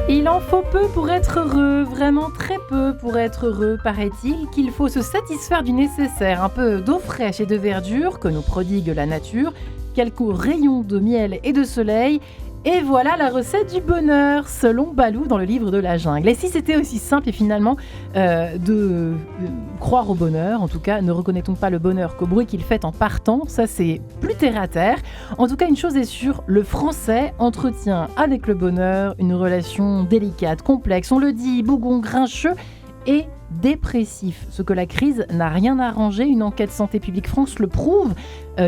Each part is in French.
Il en faut peu pour être heureux, vraiment très peu pour être heureux, paraît-il, qu'il faut se satisfaire du nécessaire, un peu d'eau fraîche et de verdure que nous prodigue la nature, quelques rayons de miel et de soleil, et voilà la recette du bonheur, selon Balou dans le livre de la jungle. Et si c'était aussi simple et finalement de croire au bonheur, en tout cas, ne reconnaît-on pas le bonheur qu'au bruit qu'il fait en partant, ça c'est plus terre à terre. En tout cas, une chose est sûre, le français entretient avec le bonheur une relation délicate, complexe, on le dit, bougon, grincheux et dépressif. Ce que la crise n'a rien arrangé, une enquête Santé publique France le prouve,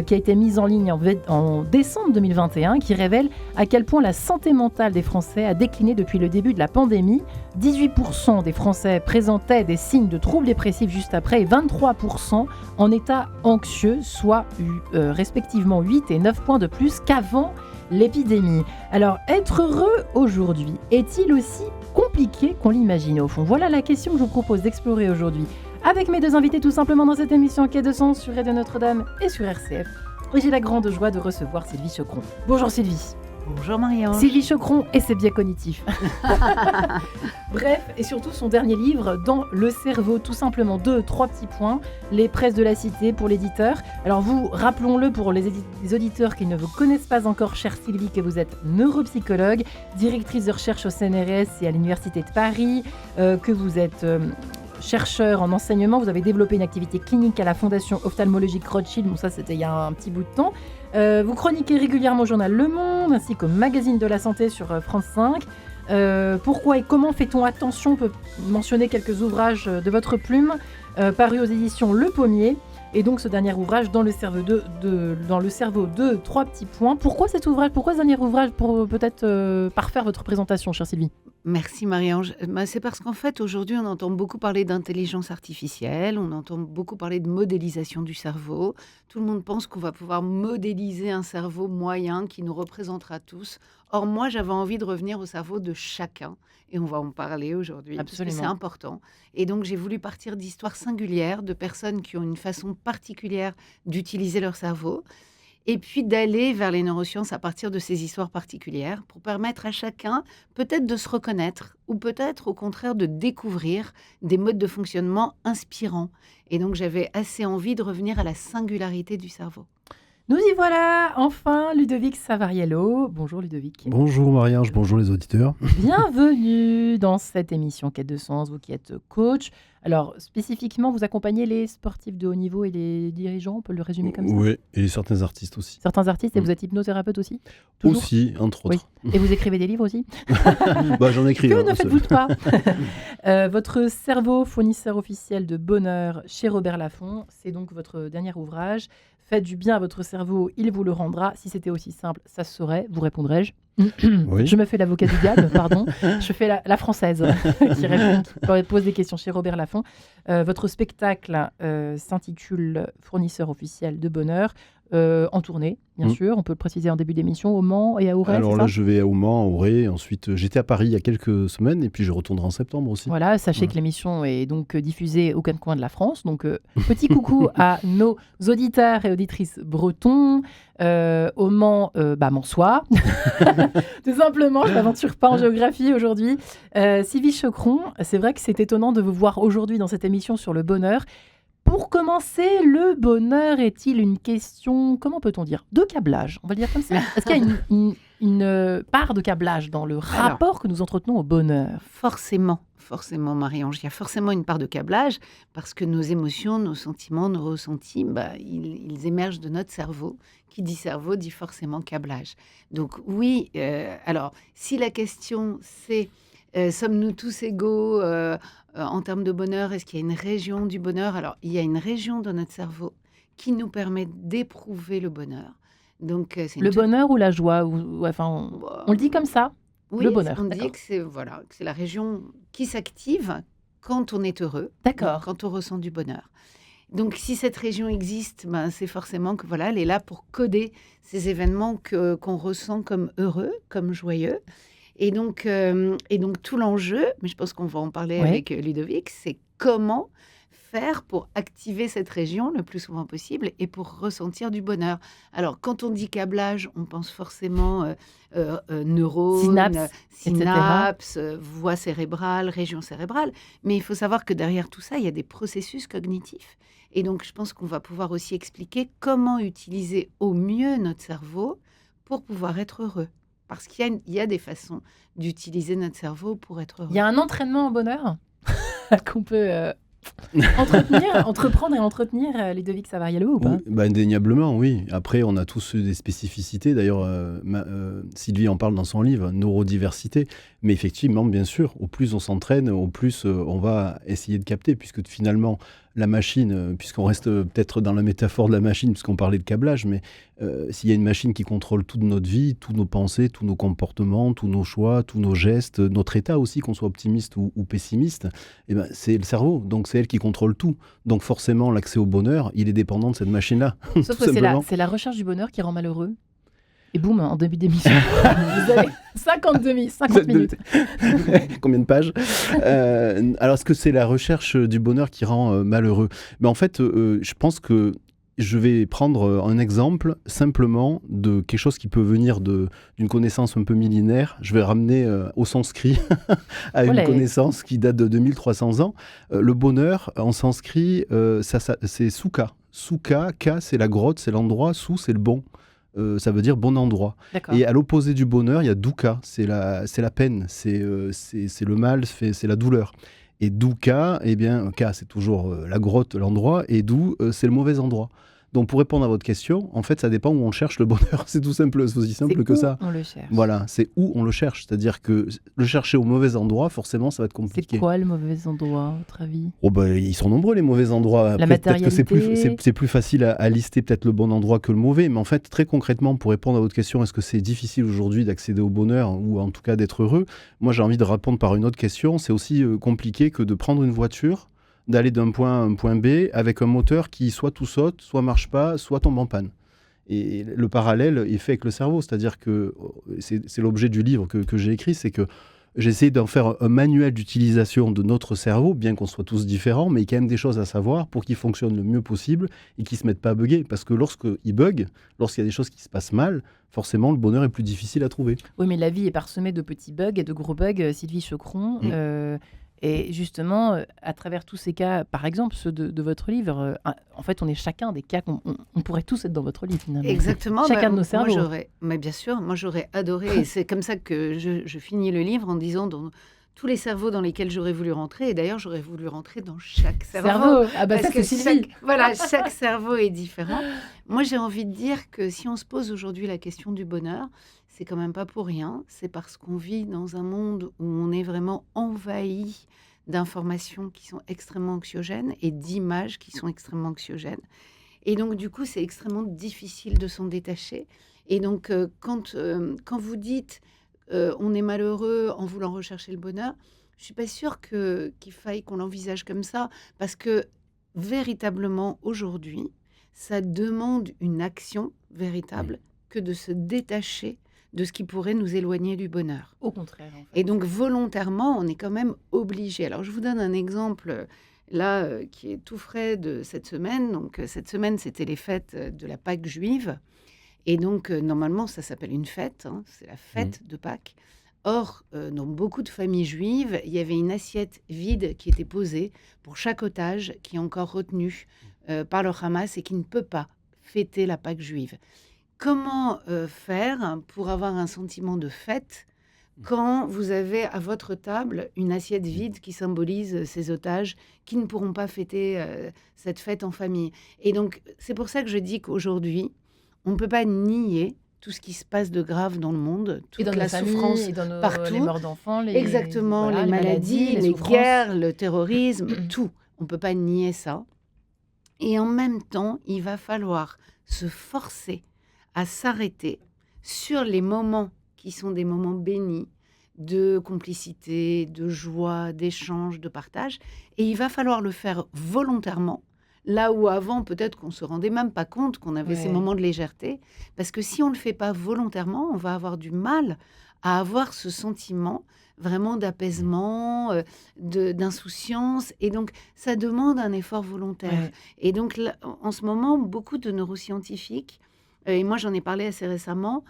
qui a été mise en ligne en décembre 2021, qui révèle à quel point la santé mentale des Français a décliné depuis le début de la pandémie. 18% des Français présentaient des signes de troubles dépressifs juste après et 23% en état anxieux, soit respectivement 8 et 9 points de plus qu'avant l'épidémie. Alors, être heureux aujourd'hui est-il aussi compliqué qu'on l'imagine au fond? Voilà la question que je vous propose d'explorer aujourd'hui avec mes deux invités tout simplement dans cette émission Quai de Sens sur Radio Notre-Dame et sur RCF. Et j'ai la grande joie de recevoir Sylvie Choqueron. Bonjour Sylvie. Bonjour Marie-Ange. Sylvie Choqueron et ses biais cognitifs. Bref, et surtout son dernier livre, Dans le cerveau, tout simplement 3 petits points, les presses de la cité pour l'éditeur. Alors vous, rappelons-le pour les auditeurs qui ne vous connaissent pas encore, chère Sylvie, que vous êtes neuropsychologue, directrice de recherche au CNRS et à l'Université de Paris, que vous êtes chercheur en enseignement, vous avez développé une activité clinique à la Fondation ophtalmologique Rothschild, bon ça c'était il y a un petit bout de temps. Vous chroniquez régulièrement au journal Le Monde ainsi qu'au magazine de la santé sur France 5. Pourquoi et comment fait-on attention? On peut mentionner quelques ouvrages de votre plume parus aux éditions Le Pommier. Et donc ce dernier ouvrage, Dans le cerveau 2, 3 petits points. Pourquoi cet ouvrage? Pourquoi ce dernier ouvrage? Pour peut-être parfaire votre présentation, chère Sylvie. Merci Marie-Ange. C'est parce qu'en fait, aujourd'hui, on entend beaucoup parler d'intelligence artificielle, on entend beaucoup parler de modélisation du cerveau. Tout le monde pense qu'on va pouvoir modéliser un cerveau moyen qui nous représentera tous. Or, moi, j'avais envie de revenir au cerveau de chacun. Et on va en parler aujourd'hui, Absolument. parce que c'est important. Et donc, j'ai voulu partir d'histoires singulières, de personnes qui ont une façon particulière d'utiliser leur cerveau. Et puis d'aller vers les neurosciences à partir de ces histoires particulières pour permettre à chacun peut-être de se reconnaître ou peut-être au contraire de découvrir des modes de fonctionnement inspirants. Et donc j'avais assez envie de revenir à la singularité du cerveau. Nous y voilà, enfin, Ludovic Savariello. Bonjour Ludovic. Bonjour Marie-Ange, bonjour les auditeurs. Bienvenue dans cette émission Quai de Sens, vous qui êtes coach. Alors, spécifiquement, vous accompagnez les sportifs de haut niveau et les dirigeants, on peut le résumer comme ça? Oui, et certains artistes aussi. Certains artistes, et vous êtes hypnothérapeute aussi? Toujours? Aussi, entre Oui. autres. Et vous écrivez des livres aussi? J'en écris. Que ne faites-vous pas? Votre cerveau, fournisseur officiel de bonheur chez Robert Laffont, c'est donc votre dernier ouvrage. Faites du bien à votre cerveau, il vous le rendra. Si c'était aussi simple, ça se saurait, vous répondrai-je. Oui. Je me fais l'avocat du diable, pardon. Je fais la française qui pose des questions chez Robert Laffont. Votre spectacle s'intitule Fournisseur officiel de bonheur, en tournée, bien sûr. On peut le préciser en début d'émission, au Mans et à Auray. Alors là, je vais au Mans, à Auray. Ensuite, j'étais à Paris il y a quelques semaines et puis je retournerai en septembre aussi. Voilà, sachez que l'émission est donc diffusée aux quatre coins de la France. Donc, petit coucou à nos auditeurs et auditrices bretons. Au Mans, Mansois. Tout simplement, je ne m'aventure pas en géographie aujourd'hui. Sylvie Choqueron, c'est vrai que c'est étonnant de vous voir aujourd'hui dans cette émission sur le bonheur. Pour commencer, le bonheur est-il une question, comment peut-on dire, de câblage? On va le dire comme ça. Est-ce qu'il y a une part de câblage dans le rapport que nous entretenons au bonheur? Forcément, Marie-Ange. Il y a forcément une part de câblage parce que nos émotions, nos sentiments, nos ressentis, ils émergent de notre cerveau. Qui dit cerveau dit forcément câblage. Donc oui, alors si la question c'est sommes-nous tous égaux en termes de bonheur? Est-ce qu'il y a une région du bonheur? Alors, il y a une région dans notre cerveau qui nous permet d'éprouver le bonheur. Donc, le bonheur ou la joie? On le dit comme ça? Oui, le bonheur. On dit que c'est la région qui s'active quand on est heureux, D'accord. Quand on ressent du bonheur. Donc, si cette région existe, c'est forcément que elle est là pour coder ces événements qu'on ressent comme heureux, comme joyeux. Et donc tout l'enjeu, mais je pense qu'on va en parler avec Ludovic, c'est comment faire pour activer cette région le plus souvent possible et pour ressentir du bonheur. Alors, quand on dit câblage, on pense forcément neurones, Synapses, voie cérébrale, région cérébrale. Mais il faut savoir que derrière tout ça, il y a des processus cognitifs. Et donc, je pense qu'on va pouvoir aussi expliquer comment utiliser au mieux notre cerveau pour pouvoir être heureux. Parce qu'il y a des façons d'utiliser notre cerveau pour être heureux. Il y a un entraînement au bonheur qu'on peut entreprendre et entretenir, Ludovic Savariello, ou pas? Oui, indéniablement, oui. Après, on a tous des spécificités. D'ailleurs, Sylvie en parle dans son livre, Neurodiversité. Mais effectivement, bien sûr, au plus on s'entraîne, au plus on va essayer de capter, puisque finalement, la machine, puisqu'on reste peut-être dans la métaphore de la machine, puisqu'on parlait de câblage, mais s'il y a une machine qui contrôle toute notre vie, tous nos pensées, tous nos comportements, tous nos choix, tous nos gestes, notre état aussi, qu'on soit optimiste ou pessimiste, eh ben, c'est le cerveau. Donc c'est elle qui contrôle tout. Donc forcément, l'accès au bonheur, il est dépendant de cette machine-là. Sauf que c'est la recherche du bonheur qui rend malheureux. Et boum, en début d'émission, vous avez 50 minutes. Combien de pages Alors, est-ce que c'est la recherche du bonheur qui rend malheureux? Mais en fait, je pense que je vais prendre un exemple simplement de quelque chose qui peut venir d'une connaissance un peu millénaire. Je vais ramener au sanskrit à une connaissance qui date de 2300 ans. Le bonheur, en sanskrit, c'est sukha. Sukha, ka, c'est la grotte, c'est l'endroit. Su, c'est le bon. Ça veut dire bon endroit. D'accord. Et à l'opposé du bonheur, il y a dukkha, c'est la peine, c'est le mal, c'est la douleur. Et dukkha, eh bien, ka, c'est toujours la grotte, l'endroit, et du, c'est le mauvais endroit. Donc, pour répondre à votre question, en fait, ça dépend où on cherche le bonheur. C'est tout simple, c'est aussi simple que ça. On le cherche. Voilà, c'est où on le cherche. C'est-à-dire que le chercher au mauvais endroit, forcément, ça va être compliqué. C'est quoi le mauvais endroit, à votre avis? Ils sont nombreux, les mauvais endroits. La peut-être que matérialité. c'est plus facile à lister peut-être le bon endroit que le mauvais. Mais en fait, très concrètement, pour répondre à votre question, est-ce que c'est difficile aujourd'hui d'accéder au bonheur ou en tout cas d'être heureux? Moi, j'ai envie de répondre par une autre question. C'est aussi compliqué que de prendre une voiture, d'aller d'un point à un point B avec un moteur qui soit tout saute, soit marche pas, soit tombe en panne. Et le parallèle est fait avec le cerveau, c'est-à-dire que c'est l'objet du livre que j'ai écrit, c'est que j'ai essayé d'en faire un manuel d'utilisation de notre cerveau, bien qu'on soit tous différents, mais il y a quand même des choses à savoir pour qu'il fonctionne le mieux possible et qu'il ne se mette pas à bugger. Parce que lorsqu'il bug, lorsqu'il y a des choses qui se passent mal, forcément, le bonheur est plus difficile à trouver. Oui, mais la vie est parsemée de petits bugs et de gros bugs, Sylvie Chocron. Et justement, à travers tous ces cas, par exemple ceux de votre livre, en fait, on est chacun des cas on pourrait tous être dans votre livre, finalement. Exactement. Chacun de nos cerveaux. Mais bien sûr, moi j'aurais adoré, et c'est comme ça que je finis le livre en disant dans tous les cerveaux dans lesquels j'aurais voulu rentrer, et d'ailleurs j'aurais voulu rentrer dans chaque cerveau. Ah bah parce ça, que c'est Sylvie. chaque cerveau est différent. Moi j'ai envie de dire que si on se pose aujourd'hui la question du bonheur, c'est quand même pas pour rien. C'est parce qu'on vit dans un monde où on est vraiment envahi d'informations qui sont extrêmement anxiogènes et d'images qui sont extrêmement anxiogènes. Et donc, du coup, c'est extrêmement difficile de s'en détacher. Et donc, quand vous dites on est malheureux en voulant rechercher le bonheur, je ne suis pas sûre qu'il faille qu'on l'envisage comme ça, parce que véritablement, aujourd'hui, ça demande une action véritable que de se détacher de ce qui pourrait nous éloigner du bonheur. Au contraire. En fait. Et donc, volontairement, on est quand même obligé. Alors, je vous donne un exemple, là, qui est tout frais de cette semaine. Donc, cette semaine, c'était les fêtes de la Pâque juive. Et donc, normalement, ça s'appelle une fête. Hein, c'est la fête de Pâques. Or, dans beaucoup de familles juives, il y avait une assiette vide qui était posée pour chaque otage qui est encore retenu par le Hamas et qui ne peut pas fêter la Pâque juive. Comment faire pour avoir un sentiment de fête quand vous avez à votre table une assiette vide qui symbolise ces otages qui ne pourront pas fêter cette fête en famille? Et donc, c'est pour ça que je dis qu'aujourd'hui, on ne peut pas nier tout ce qui se passe de grave dans le monde, toute la souffrance partout. Les morts d'enfants, Exactement, les maladies, les guerres, le terrorisme, tout. On ne peut pas nier ça. Et en même temps, il va falloir se forcer à s'arrêter sur les moments qui sont des moments bénis de complicité, de joie, d'échange, de partage. Et il va falloir le faire volontairement, là où avant, peut-être qu'on ne se rendait même pas compte qu'on avait ces moments de légèreté. Parce que si on ne le fait pas volontairement, on va avoir du mal à avoir ce sentiment vraiment d'apaisement, d'insouciance. Et donc, ça demande un effort volontaire. Ouais. Et donc, là, en ce moment, beaucoup de neuroscientifiques, et moi j'en ai parlé assez récemment,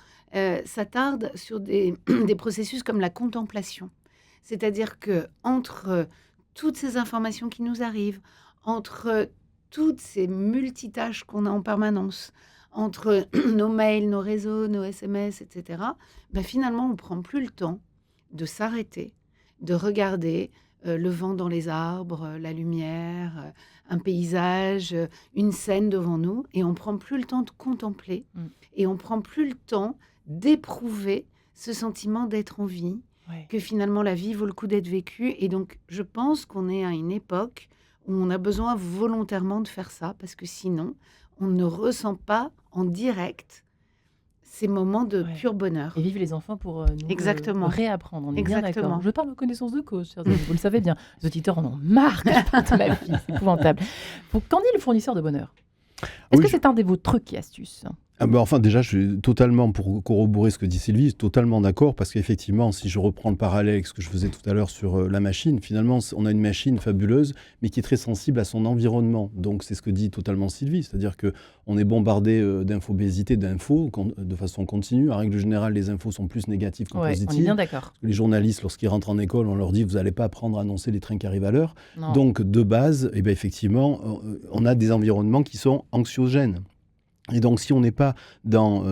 s'attardent sur des, des processus comme la contemplation. C'est-à-dire que entre toutes ces informations qui nous arrivent, entre toutes ces multitâches qu'on a en permanence, entre nos mails, nos réseaux, nos SMS, etc., ben finalement, on ne prend plus le temps de s'arrêter, de regarder le vent dans les arbres, la lumière, un paysage, une scène devant nous, et on prend plus le temps de contempler, Mm. et on prend plus le temps d'éprouver ce sentiment d'être en vie, Ouais. que finalement la vie vaut le coup d'être vécue. Et donc, je pense qu'on est à une époque où on a besoin volontairement de faire ça, parce que sinon, on ne ressent pas en direct ces moments de Ouais. pur bonheur. Et vivent les enfants pour nous Exactement. réapprendre. On est bien Exactement. d'accord. Je parle en connaissance de cause, chers amis. Vous le savez bien. Les auditeurs en ont marre que je parle de ma vie. C'est épouvantable. Qu'en dit le fournisseur de bonheur? Est-ce Oui, que c'est un de vos trucs et astuces? Enfin, déjà, je suis totalement, pour corroborer ce que dit Sylvie, totalement d'accord, parce qu'effectivement, si je reprends le parallèle avec ce que je faisais tout à l'heure sur la machine, finalement, on a une machine fabuleuse, mais qui est très sensible à son environnement. Donc, c'est ce que dit totalement Sylvie, c'est-à-dire qu'on est bombardé d'infobésité, d'infos, de façon continue. En règle générale, les infos sont plus négatives que Ouais, on est positives. bien d'accord. Les journalistes, lorsqu'ils rentrent en école, on leur dit « vous n'allez pas apprendre à annoncer les trains qui arrivent à l'heure ». Non. Donc, de base, eh bien, effectivement, on a des environnements qui sont anxiogènes. Et donc, si on n'est pas dans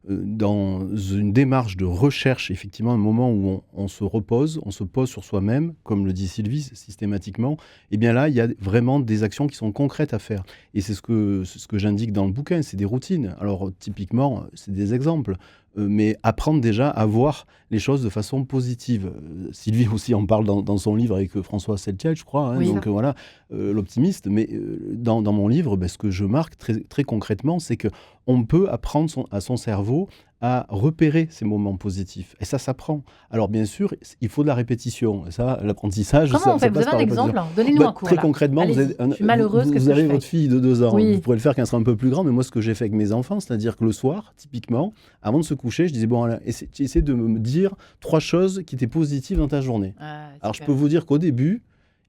une démarche de recherche, effectivement, un moment où on se repose, on se pose sur soi-même, comme le dit Sylvie systématiquement, eh bien là, il y a vraiment des actions qui sont concrètes à faire. Et c'est ce que j'indique dans le bouquin, c'est des routines. Alors, typiquement, c'est des exemples. Mais apprendre déjà à voir les choses de façon positive. Sylvie aussi en parle dans son livre avec François Seltiel, je crois. Hein, Oui. donc voilà, l'optimiste. Mais dans mon livre, ce que je marque très, très concrètement, c'est qu'on peut apprendre à son cerveau à repérer ces moments positifs. Et ça s'apprend. Alors bien sûr, il faut de la répétition. Et ça, l'apprentissage, Comment ça, on ça fait? Vous passe avez par un la répétition. exemple? Donnez-nous un cours. Très là. concrètement, Allez-y. je suis malheureuse. vous Qu'est-ce que avez je fais? votre fille de 2 ans. Oui. Vous pourrez le faire quand elle sera un peu plus grande. Mais moi, ce que j'ai fait avec mes enfants, c'est-à-dire que le soir, typiquement, avant de se coucher, je disais, bon, essaie de me dire 3 choses qui étaient positives dans ta journée. Ah, Alors, je super. peux vous dire qu'au début,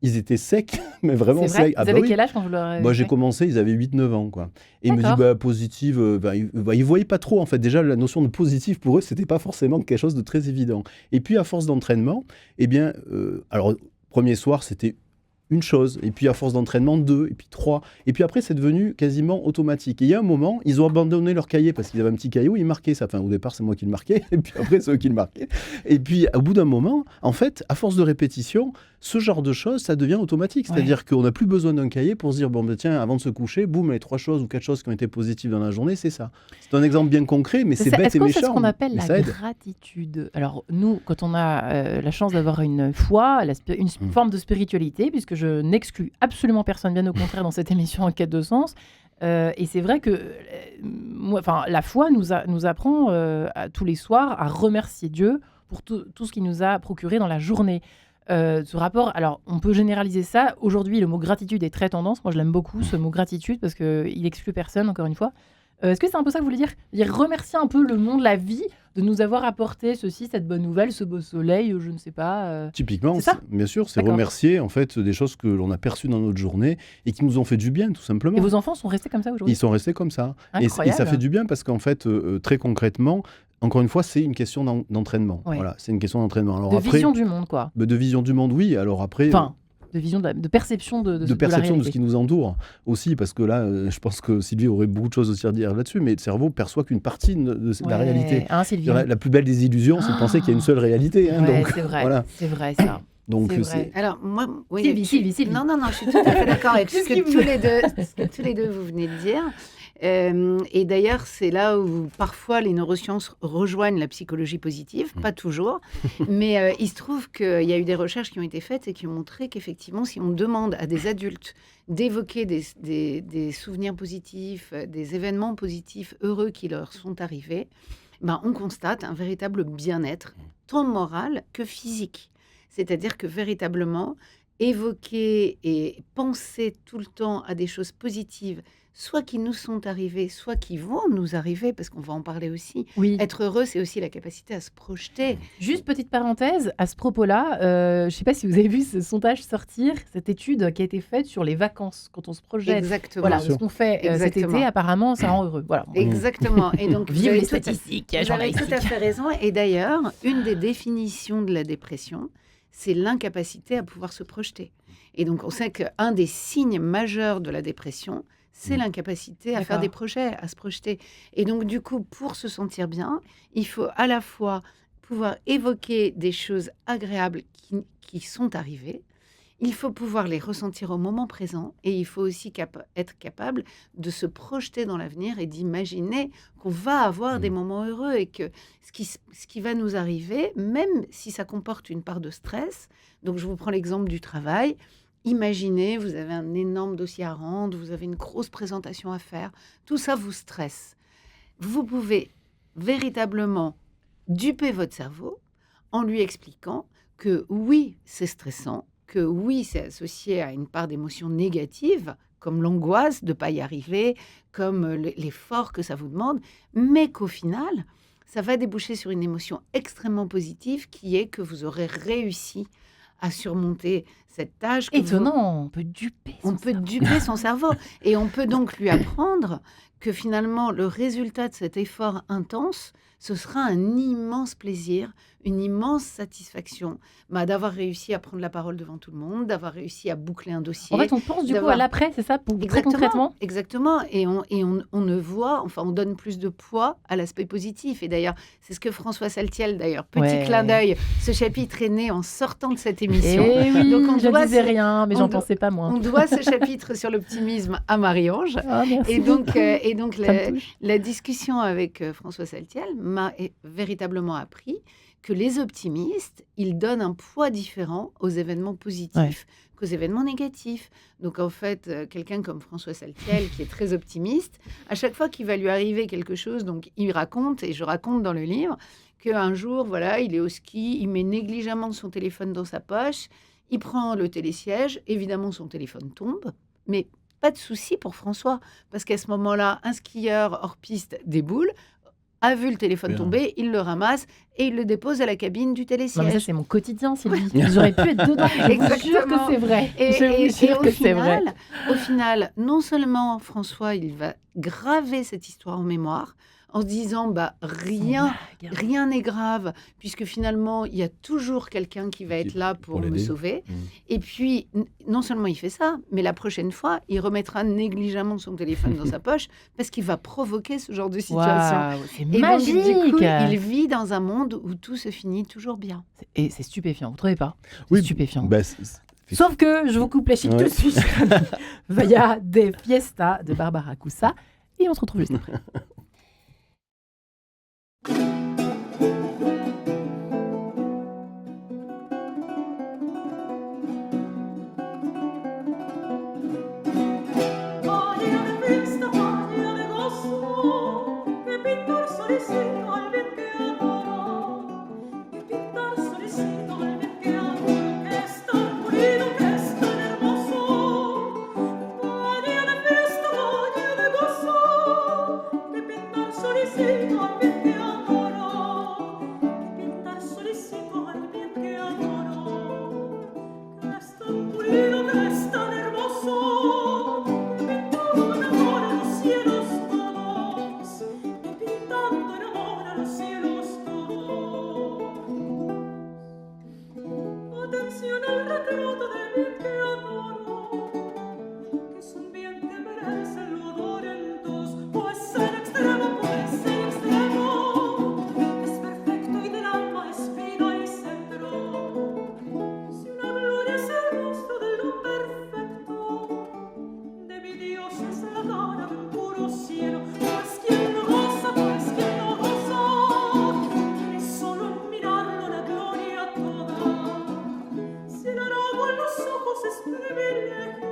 ils étaient secs, mais vraiment C'est vrai? secs. Vous avez quel âge quand vous leur avez Moi, j'ai fait? commencé, ils avaient 8-9 ans, quoi. Et ils me D'accord. disent, positive, ils voyaient pas trop, en fait. Déjà, la notion de positif, pour eux, c'était pas forcément quelque chose de très évident. Et puis, à force d'entraînement, eh bien, alors, premier soir, c'était une chose, et puis à force d'entraînement, 2, et puis 3, et puis après c'est devenu quasiment automatique. Et il y a un moment, ils ont abandonné leur cahier, parce qu'ils avaient un petit cahier où ils marquaient ça. Enfin, au départ, c'est moi qui le marquais, et puis après, c'est eux qui le marquaient. Et puis, au bout d'un moment, en fait, à force de répétition, ce genre de choses, ça devient automatique. C'est-à-dire qu'on n'a plus besoin d'un cahier pour se dire, bon, tiens, avant de se coucher, boum, les 3 choses ou 4 choses qui ont été positives dans la journée, c'est ça. C'est un exemple bien concret, mais c'est bête et Est-ce que c'est ce méchant. qu'on appelle mais la ça aide. gratitude? Alors, nous, quand on a la chance d'avoir une foi, une forme de spiritualité, puisque je n'exclus absolument personne, bien au contraire, dans cette émission En quête de sens. Et c'est vrai que la foi nous apprend tous les soirs à remercier Dieu pour tout ce qu'il nous a procuré dans la journée. Ce rapport, alors on peut généraliser ça. Aujourd'hui, le mot gratitude est très tendance. Moi, je l'aime beaucoup, ce mot gratitude, parce qu'il exclut personne, encore une fois. Est-ce que c'est un peu ça que vous voulez dire remercier un peu le monde, la vie, de nous avoir apporté ceci, cette bonne nouvelle, ce beau soleil, je ne sais pas. Typiquement, C'est ça? bien sûr, c'est D'accord. remercier en fait des choses que l'on a perçues dans notre journée et qui nous ont fait du bien, tout simplement. Et vos enfants sont restés comme ça aujourd'hui? Ils sont restés comme ça. Et ça Incroyable. fait du bien parce qu'en fait, très concrètement, encore une fois, c'est une question d'entraînement. Ouais. Voilà, c'est une question d'entraînement. Alors De après, vision du monde, quoi. de vision du monde, oui. Alors après, Enfin, de vision, de perception de de la perception de ce réalité. qui nous entoure aussi, parce que là, je pense que Sylvie aurait beaucoup de choses aussi à dire là-dessus, mais le cerveau perçoit qu'une partie de la Ouais. réalité. Hein, Sylvie? La plus belle des illusions, c'est de penser qu'il y a une seule réalité. Hein, Ouais, donc, c'est vrai. voilà. C'est vrai, ça. Donc, C'est vrai. Alors, moi, oui, Sylvie. Non, je suis tout à fait d'accord avec ce Qu'est-ce qui que tous les deux vous venez de dire. Et d'ailleurs, c'est là où parfois les neurosciences rejoignent la psychologie positive, pas toujours, mais il se trouve qu'il y a eu des recherches qui ont été faites et qui ont montré qu'effectivement, si on demande à des adultes d'évoquer des souvenirs positifs, des événements positifs heureux qui leur sont arrivés, on constate un véritable bien-être, tant moral que physique. C'est-à-dire que véritablement, évoquer et penser tout le temps à des choses positives soit qui nous sont arrivés, soit qui vont nous arriver, parce qu'on va en parler aussi. Oui. Être heureux, c'est aussi la capacité à se projeter. Juste petite parenthèse, à ce propos-là, je ne sais pas si vous avez vu ce sondage sortir, cette étude qui a été faite sur les vacances, quand on se projette. Exactement. Voilà, Bien sûr. ce qu'on fait cet Exactement. été, apparemment, ça rend heureux. Voilà. Exactement. Et donc, Vive les tout à- statistiques, vous avez tout à journalistiques. fait raison. Et d'ailleurs, une des définitions de la dépression, c'est l'incapacité à pouvoir se projeter. Et donc, on sait qu'un des signes majeurs de la dépression, c'est l'incapacité à faire D'accord. des projets, à se projeter. Et donc, du coup, pour se sentir bien, il faut à la fois pouvoir évoquer des choses agréables qui sont arrivées. Il faut pouvoir les ressentir au moment présent et il faut aussi être capable de se projeter dans l'avenir et d'imaginer qu'on va avoir des moments heureux et que ce qui va nous arriver, même si ça comporte une part de stress, donc je vous prends l'exemple du travail, imaginez, vous avez un énorme dossier à rendre, vous avez une grosse présentation à faire, tout ça vous stresse. Vous pouvez véritablement duper votre cerveau en lui expliquant que oui, c'est stressant, que oui, c'est associé à une part d'émotions négatives, comme l'angoisse de ne pas y arriver, comme l'effort que ça vous demande, mais qu'au final, ça va déboucher sur une émotion extrêmement positive qui est que vous aurez réussi à surmonter cette tâche. Étonnant, on peut duper son On peut cerveau. duper son cerveau et on peut donc lui apprendre que finalement, le résultat de cet effort intense, ce sera un immense plaisir, une immense satisfaction d'avoir réussi à prendre la parole devant tout le monde, d'avoir réussi à boucler un dossier. En fait, on pense du coup d'avoir- à l'après, c'est ça, très concrètement? Exactement. Et on ne voit, enfin, on donne plus de poids à l'aspect positif. Et d'ailleurs, c'est ce que François Saltiel, d'ailleurs, petit Ouais. clin d'œil, ce chapitre est né en sortant de cette émission. Eh oui, Donc, on je doit disais ce- rien, mais on j'en doit- pensais pas moins. On doit ce chapitre sur l'optimisme à Marie-Ange. Ah, merci. Et donc, Ça me touche. la discussion avec François Saltiel m'a véritablement appris que les optimistes, ils donnent un poids différent aux événements positifs qu'aux événements négatifs. Donc, en fait, quelqu'un comme François Saltiel, qui est très optimiste, à chaque fois qu'il va lui arriver quelque chose, donc il raconte, et je raconte dans le livre, qu'un jour, voilà, il est au ski, il met négligemment son téléphone dans sa poche, il prend le télésiège, évidemment son téléphone tombe, mais pas de souci pour François, parce qu'à ce moment-là, un skieur hors piste déboule, a vu le téléphone Bien. tomber, il le ramasse et il le dépose à la cabine du Non, mais ça, télésiège. c'est mon quotidien, Sylvie. J'aurais pu être dedans. Je vous jure que Exactement. c'est vrai. Et, Je et- vous jure et que c'est vrai. au final, non seulement François, il va graver cette histoire en mémoire en se disant, rien n'est grave, puisque finalement, il y a toujours quelqu'un qui va être là pour me l'aider. sauver. Mmh. Et puis, non seulement il fait ça, mais la prochaine fois, il remettra négligemment son téléphone dans sa poche parce qu'il va provoquer ce genre de situation. Waouh, c'est Et magique. donc, du coup, il vit dans un monde où tout se finit toujours bien. Et c'est stupéfiant, vous trouvez pas? C'est Oui, stupéfiant. Bah, Sauf que je vous coupe la chic tout de suite. Vaya des Fiesta de Barbara Coussa. Et on se retrouve juste après. Magia de fiesta, magia de gozo, que pintar solicito al bien que adoro, que pintar solicito al bien que adoro, que es tan pulido, que es tan hermoso. Magia de fiesta, magia de gozo, que pintar solicito al bien que adoro, que pintar solicito al bien que adoro, que es tan pulido, que es tan hermoso. Atención al retrato de mi que adoro, que es un bien que merece lo adoren dos, pues ser extremo, pues ser extremo, es perfecto y del alma es vida y centro. Si una gloria es el rostro de lo perfecto, de mi Dios es la gana de un puro cielo, pues quien no goza, pues quien no goza, tiene solo en mirarlo la gloria toda. Si el harago en los ojos es privilegio,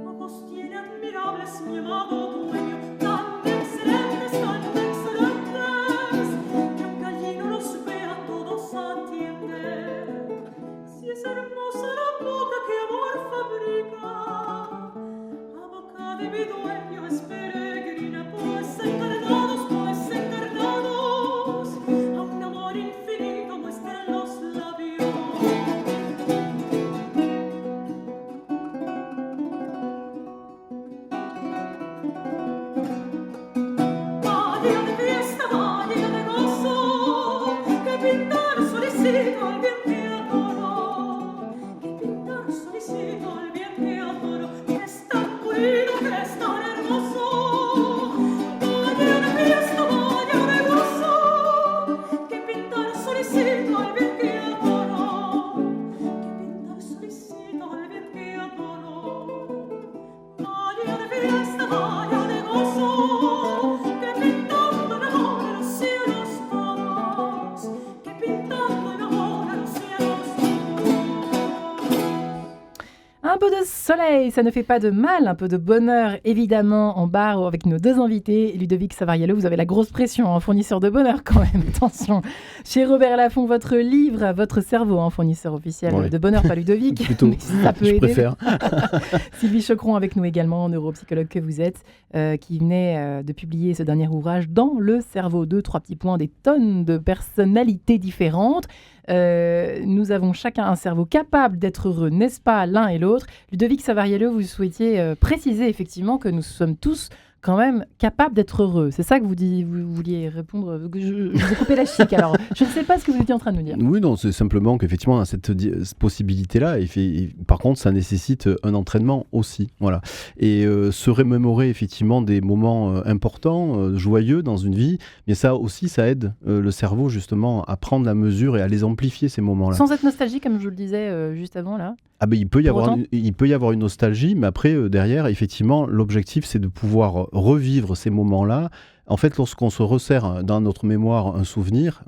ojos tiene admirables mi amado dueño, tan excelentes, que un gallino los vea todos atiende. Si es hermosa la boca que amor fabrica, a boca de mi dueño solicito al bien que adoro, que pintar solicito al bien que adoro, que es tan pulido, que es tan hermoso. Vaya de fiesta, vaya de gozo, que pintar solicito al bien que adoro, que pintar solicito al bien que adoro. Vaya de fiesta, vaya de gozo, que pintando en amor los cielos todos, que pintando en amor los cielos Un peu de soleil, ça ne fait pas de mal, un peu de bonheur évidemment en bar avec nos deux invités. Ludovic Savariello, vous avez la grosse pression, fournisseur de bonheur quand même, attention. Chez Robert Laffont, votre livre, votre cerveau, fournisseur officiel Ouais. de bonheur, pas Ludovic, Plutôt, mais ça peut je aider. préfère. Sylvie Choqueron avec nous également, neuropsychologue que vous êtes, qui venait de publier ce dernier ouvrage Dans le cerveau, 2-3 petits points, des tonnes de personnalités différentes. Nous avons chacun un cerveau capable d'être heureux, n'est-ce pas, l'un et l'autre. Ludovic Savariello, vous souhaitiez préciser effectivement que nous sommes tous quand même capables d'être heureux. C'est ça que vous vouliez répondre. Je vous ai coupé la chic, alors je ne sais pas ce que vous étiez en train de nous dire. Oui, non, c'est simplement qu'effectivement, on a cette possibilité-là. Par contre, ça nécessite un entraînement aussi. Voilà. Et se remémorer effectivement des moments importants, joyeux dans une vie, mais ça aussi, ça aide le cerveau justement à prendre la mesure et à les amplifier, ces moments-là. Sans être nostalgique, comme je le disais juste avant, là. Ah ben, il peut y Pour avoir autant une nostalgie, mais après, derrière, effectivement, l'objectif, c'est de pouvoir revivre ces moments-là. En fait, lorsqu'on se resserre dans notre mémoire un souvenir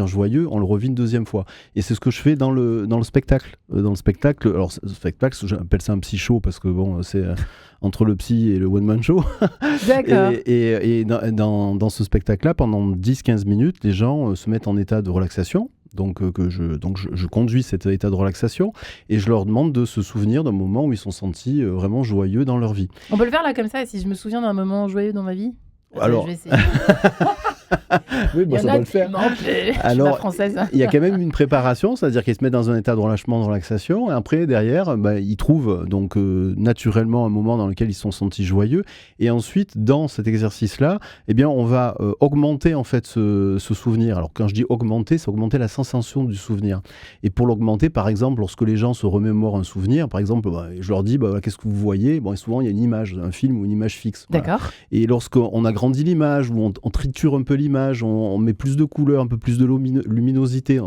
joyeux, on le revit une deuxième fois. Et c'est ce que je fais dans le spectacle. Dans le spectacle, alors ce spectacle, j'appelle ça un psy show parce que bon, c'est entre le psy et le one-man show. D'accord. Et dans ce spectacle-là, pendant 10-15 minutes, les gens se mettent en état de relaxation. Donc je conduis cet état de relaxation et je leur demande de se souvenir d'un moment où ils sont sentis vraiment joyeux dans leur vie. On peut le faire là comme ça, et si je me souviens d'un moment joyeux dans ma vie. Alors- Je vais essayer. Oui, Il y en ça a va le faire. tellement, je suis la Alors, française. il y a quand même une préparation, c'est-à-dire qu'ils se mettent dans un état de relâchement, de relaxation, et après, derrière, ils trouvent donc naturellement un moment dans lequel ils sont sentis joyeux, et ensuite, dans cet exercice-là, eh bien, on va augmenter en fait ce souvenir. Alors, quand je dis augmenter, c'est augmenter la sensation du souvenir. Et pour l'augmenter, par exemple, lorsque les gens se remémorent un souvenir, par exemple, je leur dis, qu'est-ce que vous voyez ? Bon, et souvent, il y a une image, un film ou une image fixe. Voilà. D'accord. Et lorsqu'on agrandit l'image, ou on triture un peu l'image, on met plus de couleurs, un peu plus de luminosité.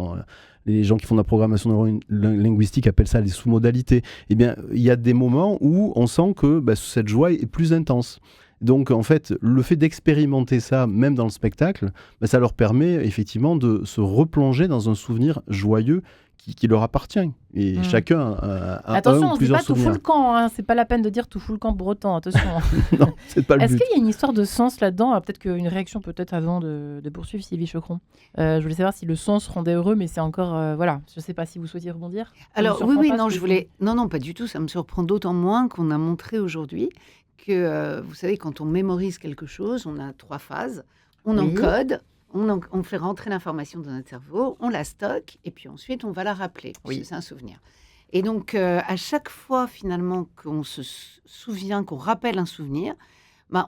Les gens qui font de la programmation linguistique appellent ça les sous-modalités. Eh bien, il y a des moments où on sent que cette joie est plus intense. Donc, en fait, le fait d'expérimenter ça, même dans le spectacle, ça leur permet effectivement de se replonger dans un souvenir joyeux qui leur appartient. Et chacun a Attention, un on ou ne dit plusieurs pas tout souvenirs. fout le camp, c'est pas la peine de dire tout fout le camp pour autant, attention. Non, c'est pas le Est-ce but. qu'il y a une histoire de sens là-dedans? Alors, peut-être qu'une réaction peut-être avant de poursuivre Sylvie Choqueron. Je voulais savoir si le sens rendait heureux, mais c'est encore... voilà, je ne sais pas si vous souhaitiez rebondir. Ça Alors vous surprend oui, pas, non, ce que je voulais... Non, pas du tout, ça me surprend d'autant moins qu'on a montré aujourd'hui que, vous savez, quand on mémorise quelque chose, on a 3 phases. On Oui. encode, on fait rentrer l'information dans notre cerveau, on la stocke, et puis ensuite, on va la rappeler, parce Oui. que c'est un souvenir. Et donc, à chaque fois, finalement, qu'on se souvient, qu'on rappelle un souvenir,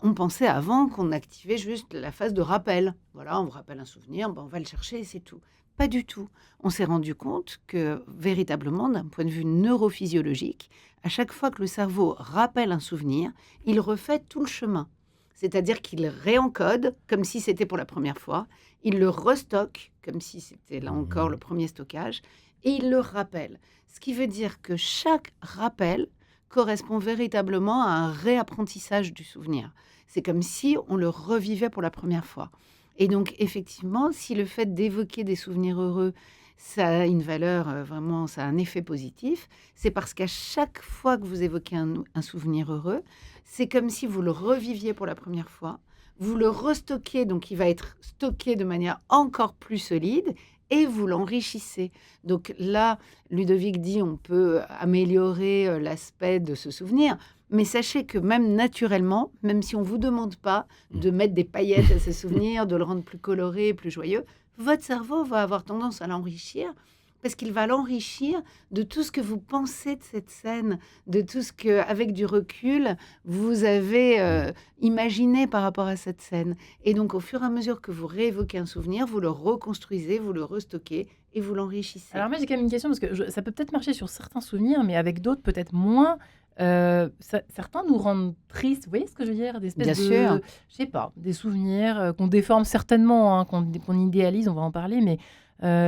on pensait avant qu'on activait juste la phase de rappel. Voilà, on vous rappelle un souvenir, on va le chercher et c'est tout. Pas du tout. On s'est rendu compte que, véritablement, d'un point de vue neurophysiologique, à chaque fois que le cerveau rappelle un souvenir, il refait tout le chemin. C'est-à-dire qu'il réencode comme si c'était pour la première fois, il le restocke comme si c'était là encore le premier stockage, et il le rappelle. Ce qui veut dire que chaque rappel correspond véritablement à un réapprentissage du souvenir. C'est comme si on le revivait pour la première fois. Et donc, effectivement, si le fait d'évoquer des souvenirs heureux, ça a une valeur, vraiment, ça a un effet positif, c'est parce qu'à chaque fois que vous évoquez un souvenir heureux, c'est comme si vous le reviviez pour la première fois, vous le restockez, donc il va être stocké de manière encore plus solide, et vous l'enrichissez. Donc là, Ludovic dit on peut améliorer l'aspect de ce souvenir, mais sachez que même naturellement, même si on ne vous demande pas de mettre des paillettes à ce souvenir, de le rendre plus coloré, plus joyeux, votre cerveau va avoir tendance à l'enrichir parce qu'il va l'enrichir de tout ce que vous pensez de cette scène, de tout ce que, avec du recul, vous avez imaginé par rapport à cette scène. Et donc, au fur et à mesure que vous réévoquez un souvenir, vous le reconstruisez, vous le restockez et vous l'enrichissez. Alors moi, j'ai quand même une question, parce que ça peut peut-être marcher sur certains souvenirs, mais avec d'autres, peut-être moins. Certains nous rendent tristes, vous voyez ce que je veux dire? Des espèces Bien sûr. je sais pas, des souvenirs qu'on déforme certainement, hein, qu'on idéalise, on va en parler, mais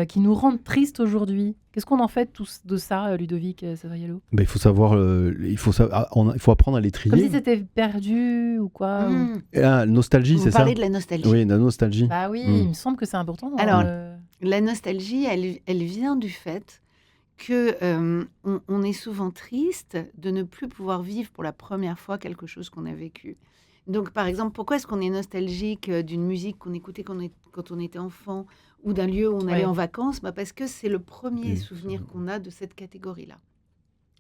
qui nous rendent tristes aujourd'hui. Qu'est-ce qu'on en fait de ça, Ludovic Savariello? Ben, il faut savoir, il faut apprendre à les Comme trier. si c'était perdu ou quoi? Mmh. Et là, nostalgie, Vous c'est ça? parlez de la nostalgie. Oui, la nostalgie. Bah oui, Mm. il me semble que c'est important. Alors, La nostalgie, elle vient du fait que on est souvent triste de ne plus pouvoir vivre pour la première fois quelque chose qu'on a vécu. Donc, par exemple, pourquoi est-ce qu'on est nostalgique d'une musique qu'on écoutait quand on était enfant ou d'un lieu où on allait Ouais. en vacances? Parce que c'est le premier Oui, souvenir c'est- qu'on a de cette catégorie-là.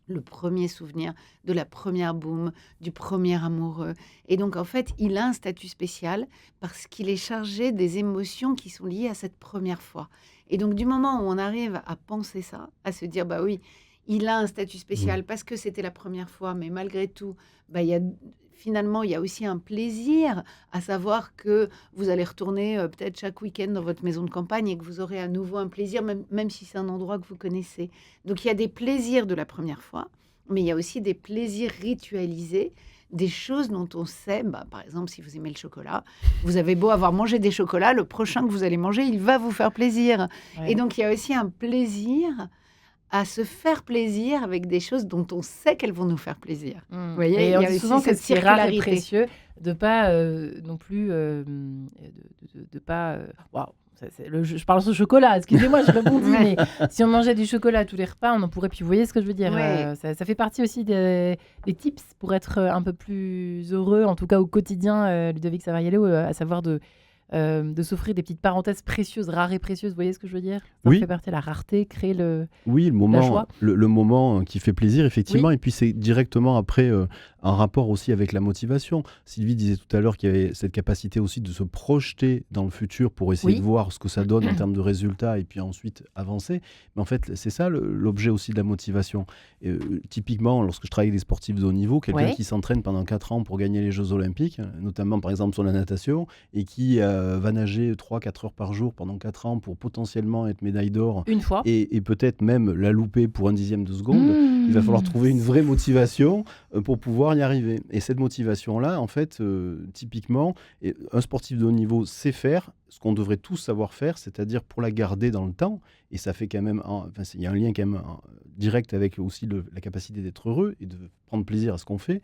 Le premier souvenir de la première boum, du premier amoureux. Et donc, en fait, il a un statut spécial parce qu'il est chargé des émotions qui sont liées à cette première fois. Et donc, du moment où on arrive à penser ça, à se dire, bah oui, il a un statut spécial parce que c'était la première fois, mais malgré tout, finalement, il y a aussi un plaisir à savoir que vous allez retourner peut-être chaque week-end dans votre maison de campagne et que vous aurez à nouveau un plaisir, même si c'est un endroit que vous connaissez. Donc, il y a des plaisirs de la première fois, mais il y a aussi des plaisirs ritualisés, des choses dont on sait, par exemple, si vous aimez le chocolat, vous avez beau avoir mangé des chocolats, le prochain que vous allez manger, il va vous faire plaisir. Ouais. Et donc, il y a aussi un plaisir à se faire plaisir avec des choses dont on sait qu'elles vont nous faire plaisir. Vous voyez, et il y on a dit aussi souvent que cette c'est rare et circularité. précieux de pas non plus de pas waouh, je parle sur chocolat, excusez-moi, je rebondis, Ouais. mais si on mangeait du chocolat à tous les repas, on en pourrait plus. Vous voyez ce que je veux dire? Ouais. Ça fait partie aussi des tips pour être un peu plus heureux, en tout cas au quotidien, Ludovic Savariello, à savoir de s'offrir des petites parenthèses précieuses, rares et précieuses. Vous voyez ce que je veux dire? Ça Oui. fait partie de la rareté, créer le... Oui, joie. le moment qui fait plaisir, effectivement. Et puis, c'est directement après un rapport aussi avec la motivation. Sylvie disait tout à l'heure qu'il y avait cette capacité aussi de se projeter dans le futur pour essayer Oui. de voir ce que ça donne en termes de résultats et puis ensuite avancer. Mais en fait, c'est ça l'objet aussi de la motivation. Et, typiquement, lorsque je travaille avec des sportifs de haut niveau, quelqu'un Ouais. qui s'entraîne pendant 4 ans pour gagner les Jeux Olympiques, notamment par exemple sur la natation, et qui va nager 3-4 heures par jour pendant 4 ans pour potentiellement être médaille d'or Une fois. et peut-être même la louper pour un dixième de seconde, Mmh. il va falloir trouver une vraie motivation pour pouvoir y arriver. Et cette motivation-là, en fait, typiquement, un sportif de haut niveau sait faire ce qu'on devrait tous savoir faire, c'est-à-dire pour la garder dans le temps. Et ça fait quand même, il y a un lien quand même direct avec aussi la capacité d'être heureux et de prendre plaisir à ce qu'on fait.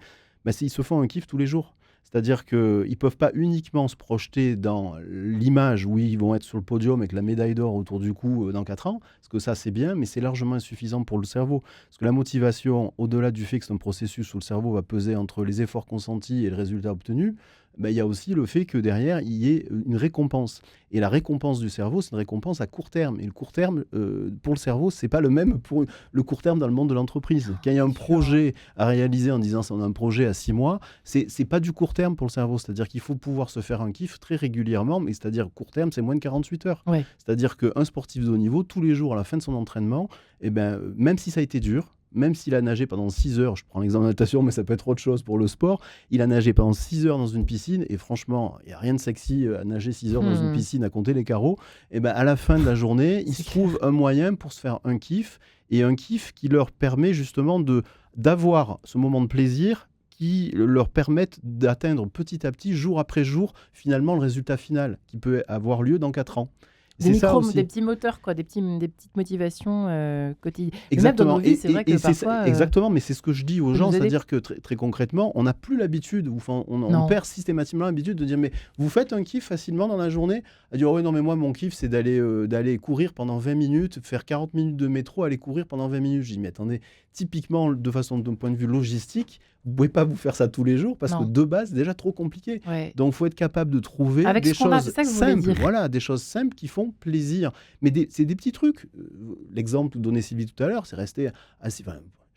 Ils se font un kiff tous les jours. C'est-à-dire qu'ils ne peuvent pas uniquement se projeter dans l'image où ils vont être sur le podium avec la médaille d'or autour du cou dans 4 ans, parce que ça c'est bien, mais c'est largement insuffisant pour le cerveau. Parce que la motivation, au-delà du fait que c'est un processus où le cerveau va peser entre les efforts consentis et le résultat obtenu, il y a aussi le fait que derrière, il y ait une récompense. Et la récompense du cerveau, c'est une récompense à court terme. Et le court terme, pour le cerveau, c'est pas le même pour le court terme dans le monde de l'entreprise. Quand il y a un projet à réaliser en disant on a un projet à 6 mois, c'est pas du court terme pour le cerveau. C'est-à-dire qu'il faut pouvoir se faire un kiff très régulièrement, mais c'est-à-dire court terme, c'est moins de 48 heures. Ouais. C'est-à-dire qu'un sportif de haut niveau, tous les jours à la fin de son entraînement, même si ça a été dur, même s'il a nagé pendant 6 heures, je prends l'exemple de natation, mais ça peut être autre chose pour le sport, il a nagé pendant 6 heures dans une piscine, et franchement, il n'y a rien de sexy à nager 6 heures dans une piscine à compter les carreaux, à la fin de la journée, il se trouve un moyen pour se faire un kiff, et un kiff qui leur permet justement d'avoir ce moment de plaisir qui leur permettent d'atteindre petit à petit, jour après jour, finalement le résultat final, qui peut avoir lieu dans 4 ans. Des ça aussi. des petits moteurs, quoi, des petites motivations quotidiennes. Exactement. Même dans nos vies, c'est vrai que parfois... exactement, mais c'est ce que je dis aux peut gens, nous aider. c'est-à-dire que très concrètement, on n'a plus l'habitude, on Non. perd systématiquement l'habitude de dire mais vous faites un kiff facilement dans la journée, à dire oui non mais moi mon kiff c'est d'aller courir pendant 20 minutes, faire 40 minutes de métro, aller courir pendant 20 minutes. Je dis mais attendez, typiquement d'un point de vue logistique, vous pouvez pas vous faire ça tous les jours parce Non. que de base c'est déjà trop compliqué. Ouais. Donc, il faut être capable de trouver Avec des ce qu'on a, choses c'est ça que vous voulez simples, dire. voilà, des choses simples qui font plaisir. Mais c'est des petits trucs. L'exemple donné Sylvie tout à l'heure, c'est rester assis.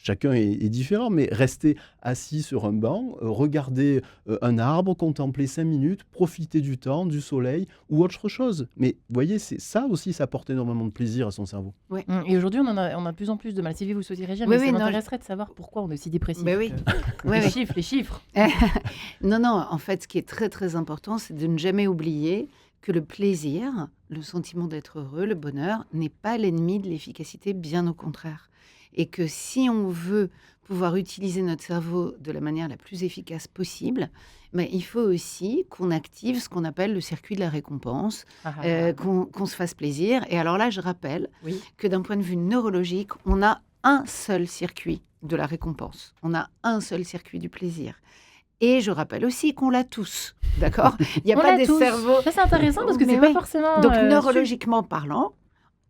chacun est différent, mais rester assis sur un banc, regarder un arbre, contempler 5 minutes, profiter du temps, du soleil ou autre chose. Mais vous voyez, ça aussi, ça apporte énormément de plaisir à son cerveau. Et aujourd'hui, on a de plus en plus de mal. Sylvie, vous souhaitez réagir, Oui, mais oui, ça non, m'intéresserait de savoir pourquoi on est aussi dépressif. Ben oui. Oui, Les oui. chiffres, les chiffres. Non, en fait, ce qui est très, très important, c'est de ne jamais oublier que le plaisir, le sentiment d'être heureux, le bonheur, n'est pas l'ennemi de l'efficacité, bien au contraire. Et que si on veut pouvoir utiliser notre cerveau de la manière la plus efficace possible, ben, il faut aussi qu'on active ce qu'on appelle le circuit de la récompense, qu'on se fasse plaisir. Et alors là, je rappelle Oui. que d'un point de vue neurologique, on a un seul circuit de la récompense. On a un seul circuit du plaisir. Et je rappelle aussi qu'on l'a tous, d'accord ? Il n'y a On pas l'a des tous. cerveaux... Ça, c'est intéressant parce que Mais c'est pas oui. forcément. Donc, neurologiquement parlant,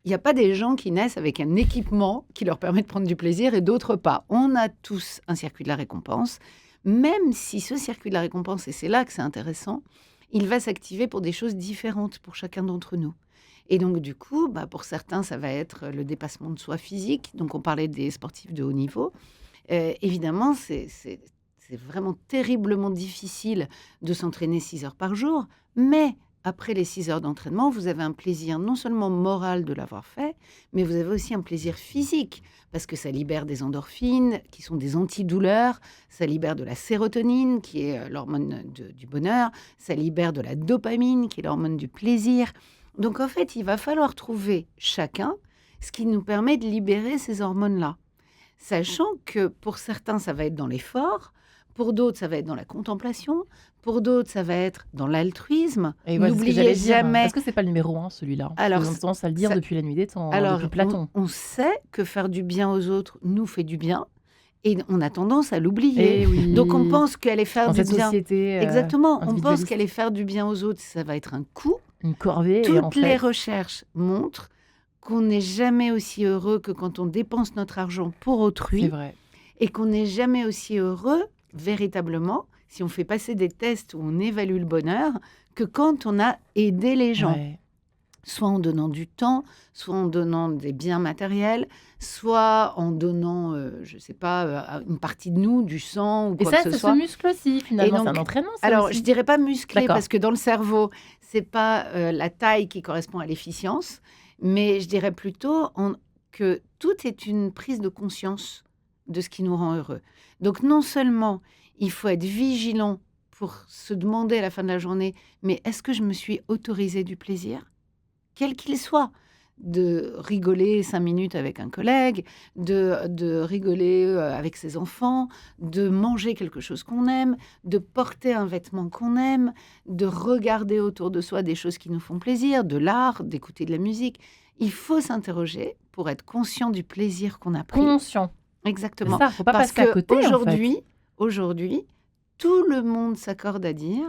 il n'y a pas des gens qui naissent avec un équipement qui leur permet de prendre du plaisir et d'autres pas. On a tous un circuit de la récompense, même si ce circuit de la récompense, et c'est là que c'est intéressant, il va s'activer pour des choses différentes pour chacun d'entre nous. Et donc, du coup, pour certains, ça va être le dépassement de soi physique. Donc, on parlait des sportifs de haut niveau. Évidemment, c'est vraiment terriblement difficile de s'entraîner 6 heures par jour, mais après les 6 heures d'entraînement, vous avez un plaisir non seulement moral de l'avoir fait, mais vous avez aussi un plaisir physique, parce que ça libère des endorphines, qui sont des antidouleurs, ça libère de la sérotonine, qui est l'hormone du bonheur, ça libère de la dopamine, qui est l'hormone du plaisir. Donc en fait, il va falloir trouver chacun ce qui nous permet de libérer ces hormones-là, sachant que pour certains, ça va être dans l'effort, pour d'autres, ça va être dans la contemplation. Pour d'autres, ça va être dans l'altruisme. Et voilà, N'oubliez c'est ce que j'allais dire. jamais. Est-ce que c'est pas le numéro 1, celui-là ? Alors, Parce qu'on a tendance à le dire ça- depuis la nuit des temps, Alors, depuis Platon. on sait que faire du bien aux autres nous fait du bien, et on a tendance à l'oublier. Eh oui. Donc, on pense qu'aller faire dans du cette bien... société Exactement. On pense individualiste, qu'aller faire du bien aux autres, ça va être un coût. une corvée. Et en Toutes les fait, recherches montrent qu'on n'est jamais aussi heureux que quand on dépense notre argent pour c'est autrui, vrai. et qu'on n'est jamais aussi heureux, véritablement, si on fait passer des tests où on évalue le bonheur, que quand on a aidé les gens. Ouais. Soit en donnant du temps, soit en donnant des biens matériels, soit en donnant, je ne sais pas, une partie de nous, du sang ou Et quoi ça, que ce ça soit. se muscle aussi, finalement. Et donc, c'est un entraînement, ça Alors, aussi. je dirais pas musclé, D'accord. parce que dans le cerveau, c'est pas la taille qui correspond à l'efficience, mais je dirais plutôt que tout est une prise de conscience de ce qui nous rend heureux. Donc, non seulement il faut être vigilant pour se demander à la fin de la journée, mais est-ce que je me suis autorisé du plaisir, quel qu'il soit, de rigoler 5 minutes avec un collègue, de rigoler avec ses enfants, de manger quelque chose qu'on aime, de porter un vêtement qu'on aime, de regarder autour de soi des choses qui nous font plaisir, de l'art, d'écouter de la musique. Il faut s'interroger pour être conscient du plaisir qu'on a pris. Conscient. C'est Exactement. ça, faut pas Parce passer à côté, qu'aujourd'hui, tout le monde s'accorde à dire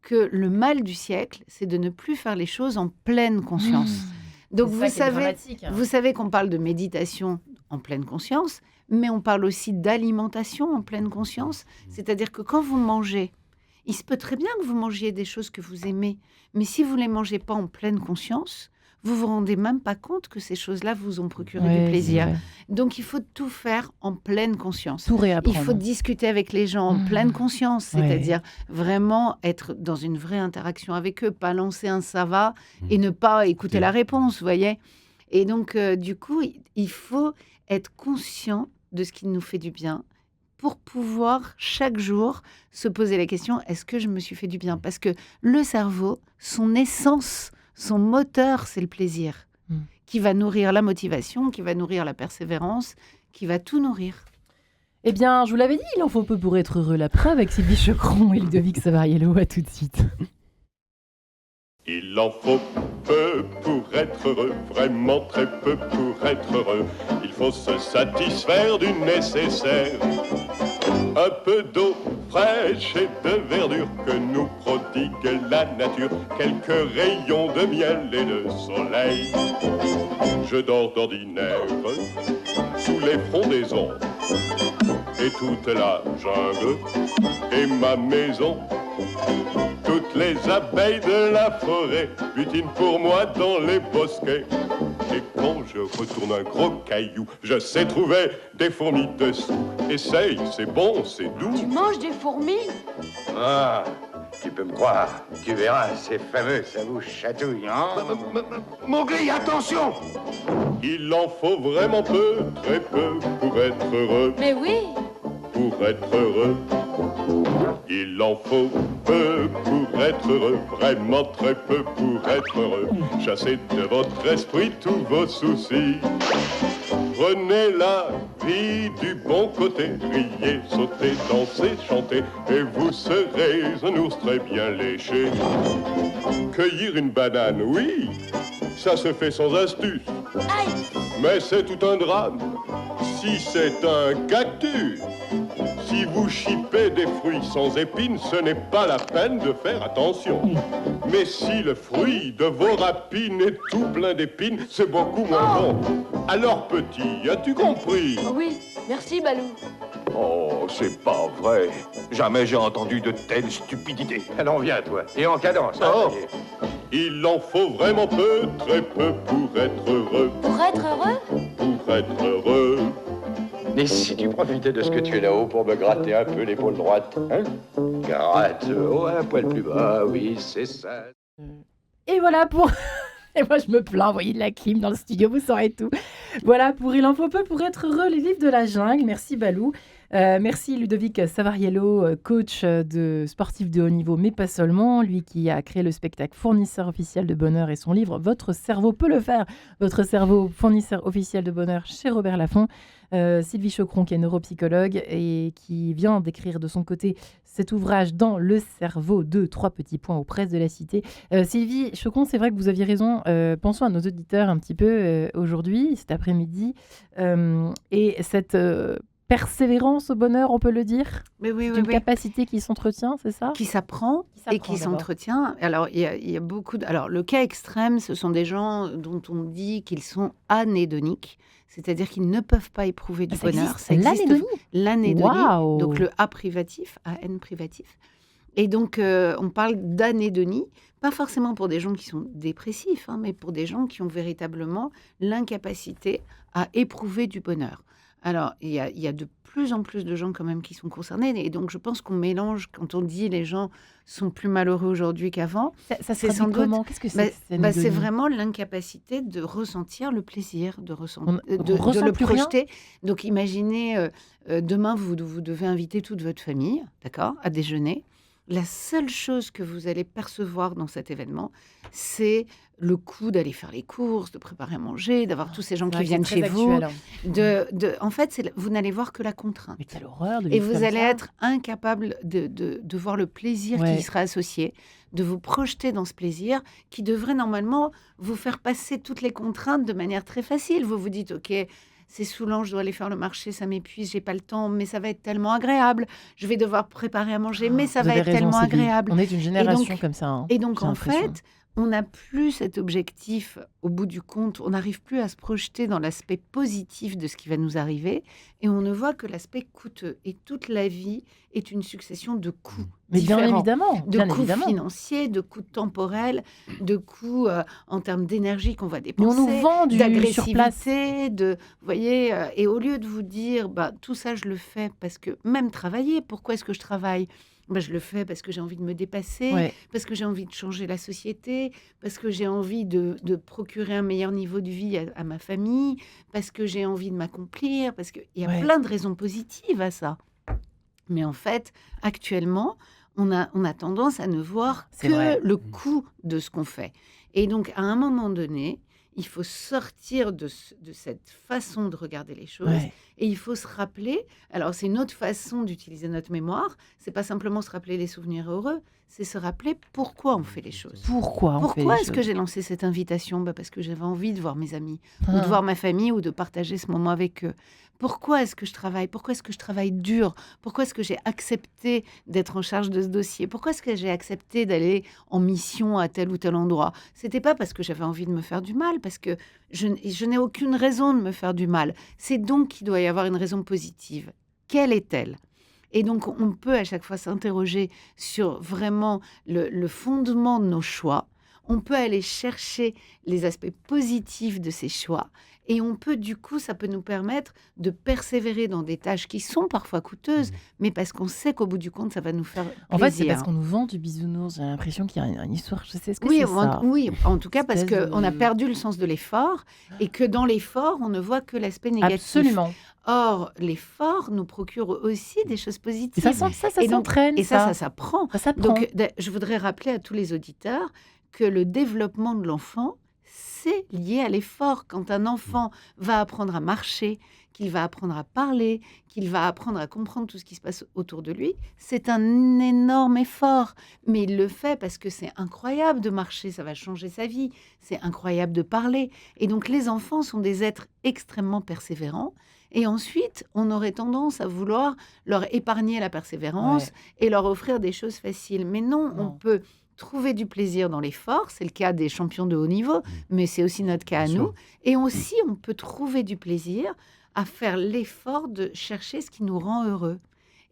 que le mal du siècle, c'est de ne plus faire les choses en pleine conscience. Donc vous savez qu'on parle de méditation en pleine conscience, mais on parle aussi d'alimentation en pleine conscience. C'est-à-dire que quand vous mangez, il se peut très bien que vous mangiez des choses que vous aimez, mais si vous ne les mangez pas en pleine conscience, vous vous rendez même pas compte que ces choses-là vous ont procuré du plaisir. Donc il faut tout faire en pleine conscience. Tout Il réapprendre. faut discuter avec les gens en pleine conscience, c'est-à-dire vraiment être dans une vraie interaction avec eux, pas lancer un ça va et ne pas écouter la réponse, vous voyez. Et donc, du coup, il faut être conscient de ce qui nous fait du bien pour pouvoir chaque jour se poser la question, est-ce que je me suis fait du bien ? Parce que le cerveau, son essence, son moteur, c'est le plaisir, qui va nourrir la motivation, qui va nourrir la persévérance, qui va tout nourrir. Eh bien, je vous l'avais dit, il en faut peu pour être heureux. La preuve avec Sylvie Chocron et Ludovic Savariello. À tout de suite. Il en faut peu pour être heureux, vraiment très peu pour être heureux. Il faut se satisfaire du nécessaire. Un peu d'eau fraîche et de verdure que nous prodigue la nature. Quelques rayons de miel et de soleil. Je dors d'ordinaire sous les frondaisons. Et toute la jungle est ma maison. Toutes les abeilles de la forêt butinent pour moi dans les bosquets. Et quand je retourne un gros caillou, je sais trouver des fourmis dessous. Essaye, c'est bon, c'est doux. Tu manges des fourmis? Ah, tu peux me croire. Tu verras, c'est fameux, ça vous chatouille, hein? Mowgli, attention! Il en faut vraiment peu, très peu, pour être heureux. Mais oui. Pour être heureux. Il en faut peu pour être heureux, vraiment très peu pour être heureux. Chassez de votre esprit tous vos soucis. Prenez la vie du bon côté, riez, sautez, dansez, chantez, et vous serez un ours très bien léché. Cueillir une banane, oui, ça se fait sans astuce, Aïe. mais c'est tout un drame si c'est un cactus. Si vous chipez des fruits sans épines, ce n'est pas la peine de faire attention. Mais si le fruit de vos rapines est tout plein d'épines, c'est beaucoup moins bon. Alors petit, as-tu compris? Oui, merci Balou. Oh, c'est pas vrai. Jamais j'ai entendu de telles stupidités. Allons, viens, toi. Et en cadence. hein. Oh. Il en faut vraiment peu, très peu pour être heureux, Pour être heureux? pour être heureux. Et si tu profitais de ce que tu es là-haut pour me gratter un peu l'épaule droite, hein? Gratte, oh, un poil plus bas, oui, c'est ça. Et voilà pour... Et moi, je me plains, vous voyez de la clim dans le studio, vous saurez tout. Voilà pour Il en faut peu pour être heureux, les livres de la jungle. Merci Balou. Merci Ludovic Savariello, coach de sportif de haut niveau, mais pas seulement. Lui qui a créé le spectacle Fournisseur officiel de bonheur et son livre Votre cerveau peut le faire. Votre cerveau, fournisseur officiel de bonheur chez Robert Laffont. Sylvie Chocron qui est neuropsychologue et qui vient d'écrire de son côté cet ouvrage Dans le cerveau de 3 petits points aux presses de la cité. Sylvie Chocron, c'est vrai que vous aviez raison. Pensons à nos auditeurs un petit peu aujourd'hui, cet après-midi. Et cette persévérance au bonheur, on peut le dire. Mais oui, C'est une capacité qui s'entretient, c'est ça? Qui s'apprend et qui d'abord. s'entretient. Alors, il y a beaucoup de... Alors, le cas extrême, ce sont des gens dont on dit qu'ils sont anédoniques, c'est-à-dire qu'ils ne peuvent pas éprouver du Ça bonheur. existe, Ça existe, l'anédonie? l'anédonie, Waouh. donc le A privatif, AN privatif. Et donc, on parle d'anédonie, pas forcément pour des gens qui sont dépressifs, hein, mais pour des gens qui ont véritablement l'incapacité à éprouver du bonheur. Alors, il y a de plus en plus de gens quand même qui sont concernés. Et donc, je pense qu'on mélange, quand on dit les gens sont plus malheureux aujourd'hui qu'avant, Ça se c'est traduit sans doute- comment? Qu'est-ce que c'est que cette c'est anédonie? vraiment l'incapacité de ressentir le plaisir, de On ressent le plus rien. projeter. Donc, imaginez, demain, vous devez inviter toute votre famille, d'accord, à déjeuner. La seule chose que vous allez percevoir dans cet événement, c'est le coût d'aller faire les courses, de préparer à manger, d'avoir tous ces gens C'est qui vrai que viennent c'est chez très vous. actuel, hein. En fait, vous n'allez voir que la contrainte. Mais quelle horreur de Et vivre vous comme allez ça. être incapable de voir le plaisir qui Ouais. y sera associé, de vous projeter dans ce plaisir qui devrait normalement vous faire passer toutes les contraintes de manière très facile. Vous vous dites, OK, c'est saoulant, je dois aller faire le marché, ça m'épuise, j'ai pas le temps, mais ça va être tellement agréable. Je vais devoir préparer à manger, mais ça Vous va avez être raison, tellement Sylvie. agréable. On est une génération donc- comme ça. hein, Et donc, j'ai en l'impression. fait, on n'a plus cet objectif au bout du compte. On n'arrive plus à se projeter dans l'aspect positif de ce qui va nous arriver. Et on ne voit que l'aspect coûteux. Et toute la vie est une succession de coûts Mais bien différents. évidemment, De bien coûts évidemment. financiers, de coûts temporels, de coûts en termes d'énergie qu'on va Mais on dépenser, nous vend du sur place. d'agressivité, vous voyez, et au lieu de vous dire, tout ça, je le fais parce que, même travailler, pourquoi est-ce que je travaille? Je le fais parce que j'ai envie de me dépasser, Ouais. parce que j'ai envie de changer la société, parce que j'ai envie de procurer un meilleur niveau de vie à ma famille, parce que j'ai envie de m'accomplir, parce qu'il y a Ouais. plein de raisons positives à ça. Mais en fait, actuellement, on a tendance à ne voir C'est que vrai. le coût de ce qu'on fait. Et donc, à un moment donné, il faut sortir de cette façon de regarder les choses. Ouais. Et il faut se rappeler, alors c'est une autre façon d'utiliser notre mémoire, c'est pas simplement se rappeler les souvenirs heureux, c'est se rappeler pourquoi on fait les choses. Pourquoi on fait Pourquoi les est-ce que choses j'ai lancé cette invitation? Parce que j'avais envie de voir mes amis, ou Ah. de voir ma famille, ou de partager ce moment avec eux. Pourquoi est-ce que je travaille? Pourquoi est-ce que je travaille dur? Pourquoi est-ce que j'ai accepté d'être en charge de ce dossier? Pourquoi est-ce que j'ai accepté d'aller en mission à tel ou tel endroit? C'était pas parce que j'avais envie de me faire du mal, parce que je n'ai aucune raison de me faire du mal. C'est donc qu'il doit y avoir une raison positive. Quelle est-elle? Et donc, on peut à chaque fois s'interroger sur vraiment le fondement de nos choix. on peut aller chercher les aspects positifs de ces choix. Et on peut, du coup, ça peut nous permettre de persévérer dans des tâches qui sont parfois coûteuses, mais parce qu'on sait qu'au bout du compte, ça va nous faire plaisir. En fait, c'est parce qu'on nous vend du bisounours. J'ai l'impression qu'il y a une histoire. Je sais ce que Oui, c'est ça. oui, en tout cas parce Espèce qu'on a de- perdu le sens de l'effort et que dans l'effort, on ne voit que l'aspect négatif. Absolument. Or, l'effort nous procure aussi des choses Et positives. ça Et donc- s'entraîne. Et ça s'apprend. Ça s'apprend. Donc, je voudrais rappeler à tous les auditeurs que le développement de l'enfant, c'est lié à l'effort. Quand un enfant va apprendre à marcher, qu'il va apprendre à parler, qu'il va apprendre à comprendre tout ce qui se passe autour de lui, c'est un énorme effort. Mais il le fait parce que c'est incroyable de marcher, ça va changer sa vie. C'est incroyable de parler. Et donc, les enfants sont des êtres extrêmement persévérants. Et ensuite, on aurait tendance à vouloir leur épargner la persévérance et leur offrir des choses faciles. Mais non, on Non. peut trouver du plaisir dans l'effort. C'est le cas des champions de haut niveau, mais c'est aussi notre cas à Bien nous. sûr. Et aussi, on peut trouver du plaisir à faire l'effort de chercher ce qui nous rend heureux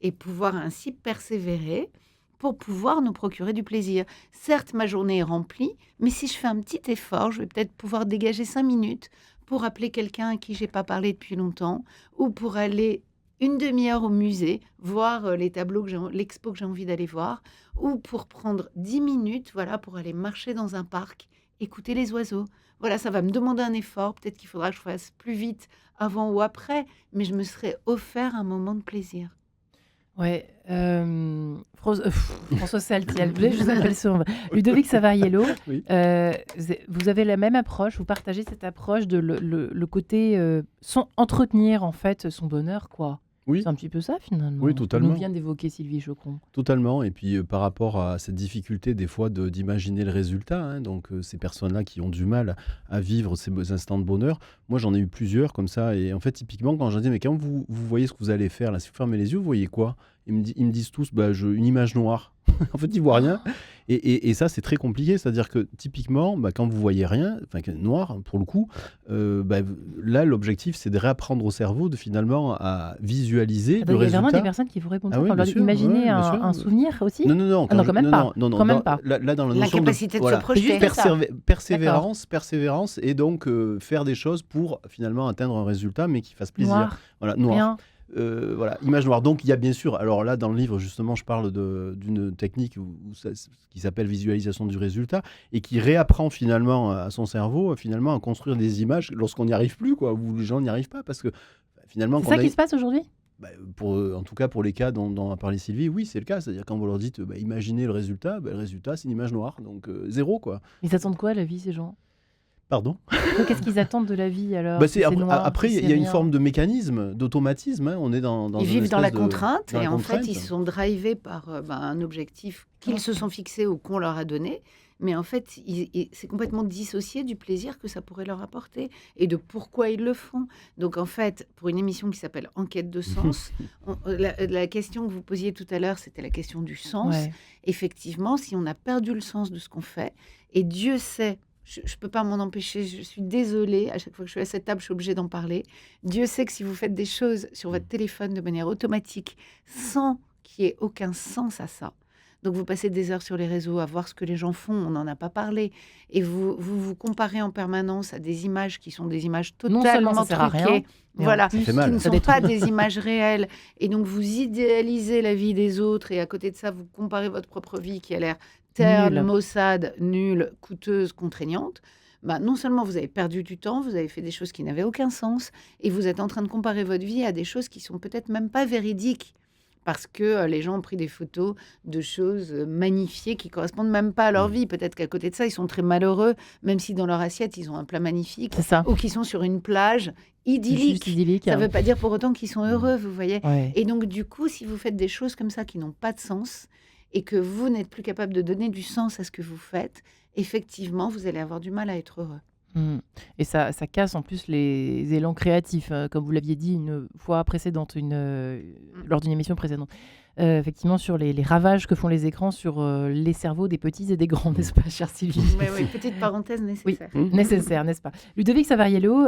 et pouvoir ainsi persévérer pour pouvoir nous procurer du plaisir. Certes, ma journée est remplie, mais si je fais un petit effort, je vais peut-être pouvoir dégager 5 minutes pour appeler quelqu'un à qui j'ai pas parlé depuis longtemps ou pour aller une demi-heure au musée, voir les tableaux, l'expo que j'ai envie d'aller voir, ou pour prendre 10 minutes, voilà, pour aller marcher dans un parc, écouter les oiseaux. Voilà, ça va me demander un effort, peut-être qu'il faudra que je fasse plus vite avant ou après, mais je me serais offert un moment de plaisir. Ouais. François Saltiel, je vous appelle sur Ludovic Savariello. Oui. Vous avez la même approche, vous partagez cette approche de le côté entretenir en fait son bonheur, quoi. Oui. C'est un petit peu ça finalement. Oui, totalement. Que nous vient d'évoquer Sylvie Chocron. Totalement. Et puis par rapport à cette difficulté des fois d'imaginer le résultat, hein, donc ces personnes-là qui ont du mal à vivre ces instants de bonheur, moi j'en ai eu plusieurs comme ça. Et en fait, typiquement, quand j'en dis, mais quand vous voyez ce que vous allez faire, là, si vous fermez les yeux, vous voyez quoi? Ils me disent tous, une image noire. En fait, ils voient rien. Et ça, c'est très compliqué. C'est-à-dire que typiquement, quand vous voyez rien, noir pour le coup, là, l'objectif, c'est de réapprendre au cerveau de finalement à visualiser Attends, le il y a vraiment résultat. des personnes qui vous répondent Ah ça. oui, Enfin, bien leur sûr, imaginer ouais, bien sûr. un souvenir aussi. Non, Ah non, quand même pas. Quand même pas. Là, dans la La notion capacité de se voilà, projeter. Juste ça. persévérance, et donc faire des choses pour finalement atteindre un résultat, mais qui fasse plaisir. Noir, Voilà, noir. rien. Voilà, image noire. Donc il y a bien sûr, alors là dans le livre justement je parle d'une technique qui s'appelle visualisation du résultat et qui réapprend finalement à son cerveau finalement à construire des images lorsqu'on n'y arrive plus, quoi, où les gens n'y arrivent pas, parce que finalement C'est quand ça on a- qui se passe aujourd'hui. en tout cas pour les cas dont a parlé Sylvie, oui c'est le cas, c'est-à-dire quand vous leur dites imaginez le résultat c'est une image noire, donc zéro, quoi. Ils attendent quoi à la vie, ces gens? Pardon. Qu'est-ce qu'ils attendent de la vie alors? C'est si noir, après si il y c'est a une rien. forme de mécanisme, d'automatisme, hein. On est dans Ils une vivent dans la espèce de- contrainte dans la et en fait, contrainte. ils sont drivés par un objectif qu'ils se sont fixés ou qu'on leur a donné. Mais en fait, c'est complètement dissocié du plaisir que ça pourrait leur apporter et de pourquoi ils le font. Donc en fait, pour une émission qui s'appelle Enquête de sens, la question que vous posiez tout à l'heure, c'était la question du sens. Ouais. Effectivement, si on a perdu le sens de ce qu'on fait, et Dieu sait, je ne peux pas m'en empêcher, je suis désolée, à chaque fois que je suis à cette table, je suis obligée d'en parler. Dieu sait que si vous faites des choses sur votre téléphone de manière automatique, sans qu'il y ait aucun sens à ça, donc vous passez des heures sur les réseaux à voir ce que les gens font, on n'en a pas parlé, et vous comparez en permanence à des images qui sont des images Non seulement totalement ça sert à rien, truquées, mais voilà, en plus, Ça fait mal. qui ne ça sont détruit. pas des images réelles. Et donc, vous idéalisez la vie des autres et à côté de ça, vous comparez votre propre vie qui a l'air terne, Nulle. maussade, nulle, coûteuse, contraignante. Non seulement vous avez perdu du temps, vous avez fait des choses qui n'avaient aucun sens et vous êtes en train de comparer votre vie à des choses qui sont peut-être même pas véridiques parce que les gens ont pris des photos de choses magnifiées qui correspondent même pas à leur vie. Peut-être qu'à côté de ça, ils sont très malheureux, même si dans leur assiette, ils ont un plat magnifique C'est ça. ou qu'ils sont sur une plage Juste idyllique. idyllique. Ça ne veut pas dire pour autant qu'ils sont heureux, vous voyez. Ouais. Et donc, du coup, si vous faites des choses comme ça qui n'ont pas de sens et que vous n'êtes plus capable de donner du sens à ce que vous faites, effectivement, vous allez avoir du mal à être heureux. Et ça casse en plus les élans créatifs, comme vous l'aviez dit une fois précédente, lors d'une émission précédente. Effectivement, sur les ravages que font les écrans sur les cerveaux des petits et des grands, n'est-ce pas, chère Sylvie? Oui, petite parenthèse nécessaire. Nécessaire, n'est-ce pas? Ludovic Savariello,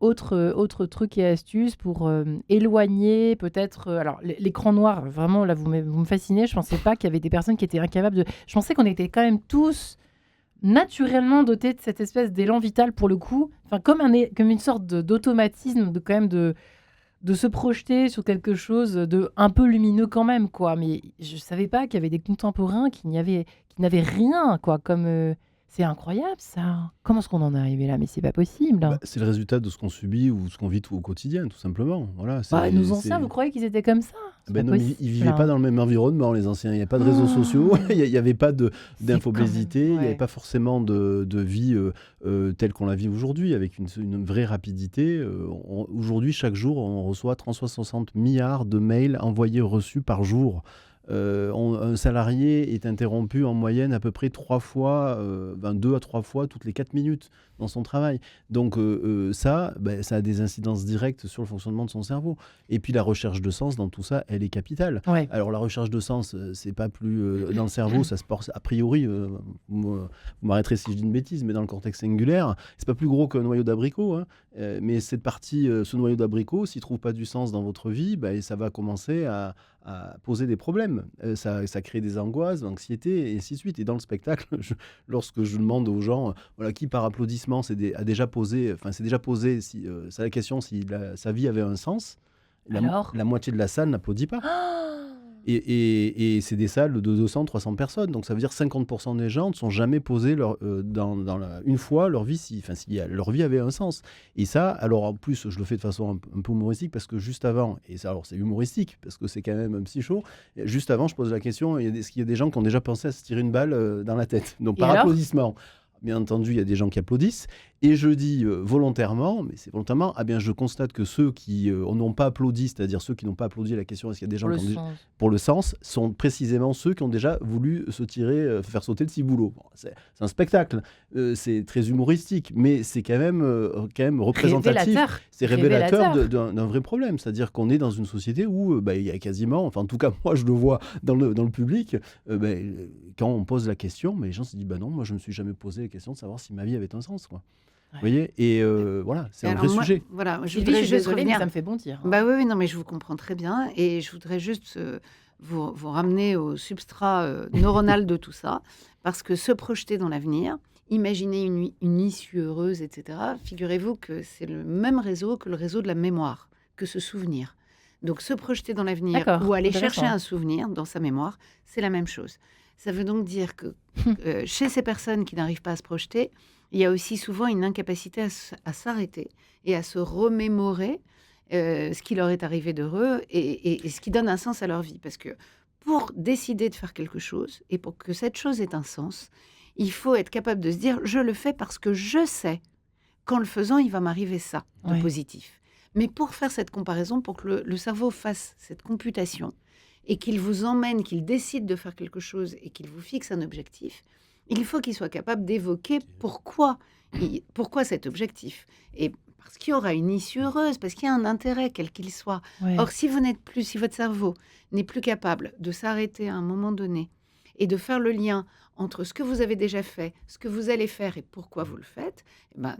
autre truc et astuce pour éloigner peut-être... alors, l'écran noir, vraiment, là, vous me fascinez. Je ne pensais pas qu'il y avait des personnes qui étaient incapables de... Je pensais qu'on était quand même tous naturellement dotés de cette espèce d'élan vital pour le coup, enfin comme une sorte d'automatisme, de quand même de se projeter sur quelque chose de un peu lumineux quand même, quoi. Mais je savais pas qu'il y avait des contemporains qui n'avaient rien, quoi. C'est incroyable, ça. Comment est-ce qu'on en est arrivé là? Mais c'est pas possible. Bah, c'est le résultat de ce qu'on subit ou ce qu'on vit au quotidien, tout simplement. Voilà, Nos anciens, vous croyez qu'ils étaient comme ça? C'est Ben pas non, possible, ils vivaient pas dans le même environnement, les anciens. Il n'y a pas de réseaux sociaux, il n'y avait pas d'infobésité, il n'y avait pas forcément de vie telle qu'on la vit aujourd'hui, avec une vraie rapidité. Aujourd'hui, chaque jour, on reçoit 360 milliards de mails envoyés reçus par jour. Un salarié est interrompu en moyenne à peu près 2 à 3 fois toutes les 4 minutes dans son travail. Donc ça a des incidences directes sur le fonctionnement de son cerveau. Et puis la recherche de sens dans tout ça, elle est capitale. Ouais. Alors la recherche de sens, c'est pas plus dans le cerveau, ça se porte a priori, vous m'arrêterez si je dis une bêtise, mais dans le cortex singulaire, c'est pas plus gros qu'un noyau d'abricot, hein. Mais cette partie, ce noyau d'abricot, s'il trouve pas du sens dans votre vie, ça va commencer à poser des problèmes. Ça crée des angoisses, de l'anxiété, et ainsi de suite. Et dans le spectacle, lorsque je demande aux gens, qui par applaudissement s'est déjà posé la question si sa vie avait un sens, la moitié de la salle n'applaudit pas. Et c'est des salles de 200-300 personnes. Donc ça veut dire 50% des gens ne sont jamais posés une fois leur vie, si leur vie avait un sens. Et ça, alors en plus, je le fais de façon un peu humoristique parce que juste avant, et ça, alors c'est humoristique parce que c'est quand même un psycho, juste avant, je pose la question, est-ce qu'il y a des gens qui ont déjà pensé à se tirer une balle dans la tête? Donc par applaudissement. Bien entendu, il y a des gens qui applaudissent. Et je dis volontairement, mais c'est volontairement, je constate que ceux qui n'ont pas applaudi, c'est-à-dire ceux qui n'ont pas applaudi à la question, est-ce qu'il y a des gens pour le sens, sont précisément ceux qui ont déjà voulu se tirer, faire sauter le ciboulot. Bon, c'est un spectacle, c'est très humoristique, mais c'est quand même représentatif. C'est révélateur d'un vrai problème. C'est-à-dire qu'on est dans une société où il y a quasiment, enfin en tout cas moi je le vois dans le public, quand on pose la question, mais les gens se disent non, moi je ne me suis jamais posé la question de savoir si ma vie avait un sens, quoi. Vous voyez, et voilà, c'est un vrai sujet. Voilà, je Sylvie, voudrais je suis juste désolée, mais revenir. ça me fait bondir. Oui, non, mais je vous comprends très bien, et je voudrais juste vous ramener au substrat neuronal de tout ça, parce que se projeter dans l'avenir, imaginer une issue heureuse, etc. Figurez-vous que c'est le même réseau que le réseau de la mémoire, que se souvenir. Donc se projeter dans l'avenir ou aller chercher un souvenir dans sa mémoire, c'est la même chose. Ça veut donc dire que chez ces personnes qui n'arrivent pas à se projeter, il y a aussi souvent une incapacité à s'arrêter et à se remémorer ce qui leur est arrivé d'heureux et ce qui donne un sens à leur vie. Parce que pour décider de faire quelque chose et pour que cette chose ait un sens, il faut être capable de se dire « je le fais parce que je sais qu'en le faisant, il va m'arriver ça de positif ». Mais pour faire cette comparaison, pour que le cerveau fasse cette computation et qu'il vous emmène, qu'il décide de faire quelque chose et qu'il vous fixe un objectif, il faut qu'il soit capable d'évoquer pourquoi cet objectif. Et parce qu'il y aura une issue heureuse, parce qu'il y a un intérêt, quel qu'il soit. Ouais. Or, si votre cerveau n'est plus capable de s'arrêter à un moment donné et de faire le lien entre ce que vous avez déjà fait, ce que vous allez faire et pourquoi vous le faites,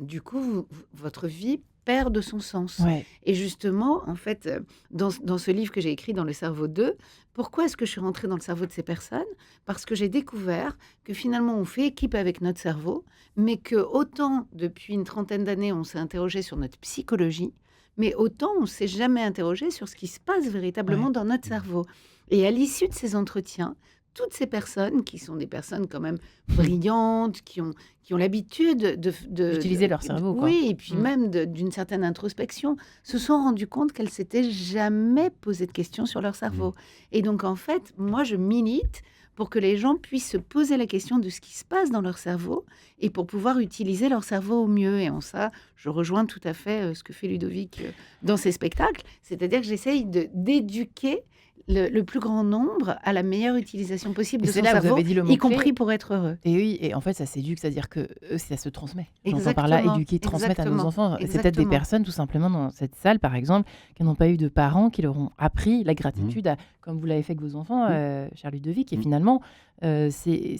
du coup, votre vie perd de son sens. Ouais. Et justement, en fait, dans ce livre que j'ai écrit, dans le cerveau 2, pourquoi est-ce que je suis rentrée dans le cerveau de ces personnes? Parce que j'ai découvert que finalement, on fait équipe avec notre cerveau, mais que autant depuis une trentaine d'années, on s'est interrogé sur notre psychologie, mais autant on ne s'est jamais interrogé sur ce qui se passe véritablement dans notre cerveau. Et à l'issue de ces entretiens, toutes ces personnes, qui sont des personnes quand même brillantes, qui ont l'habitude d'utiliser leur cerveau, quoi. Oui, et puis même d'une certaine introspection, se sont rendues compte qu'elles s'étaient jamais posé de questions sur leur cerveau. Et donc, en fait, moi, je milite pour que les gens puissent se poser la question de ce qui se passe dans leur cerveau et pour pouvoir utiliser leur cerveau au mieux. Et en ça, je rejoins tout à fait ce que fait Ludovic dans ses spectacles, c'est-à-dire que j'essaye d'éduquer le plus grand nombre à la meilleure utilisation possible de son cerveau, y compris pour être heureux. Et oui, et en fait, ça s'éduque, c'est-à-dire que ça se transmet. J'entends par Exactement, là éduquer, transmettre à nos exactement, enfants. C'est peut-être des exactement. personnes, tout simplement, dans cette salle, par exemple, qui n'ont pas eu de parents qui leur ont appris la gratitude, comme vous l'avez fait avec vos enfants, cher Ludovic. Et finalement, c'est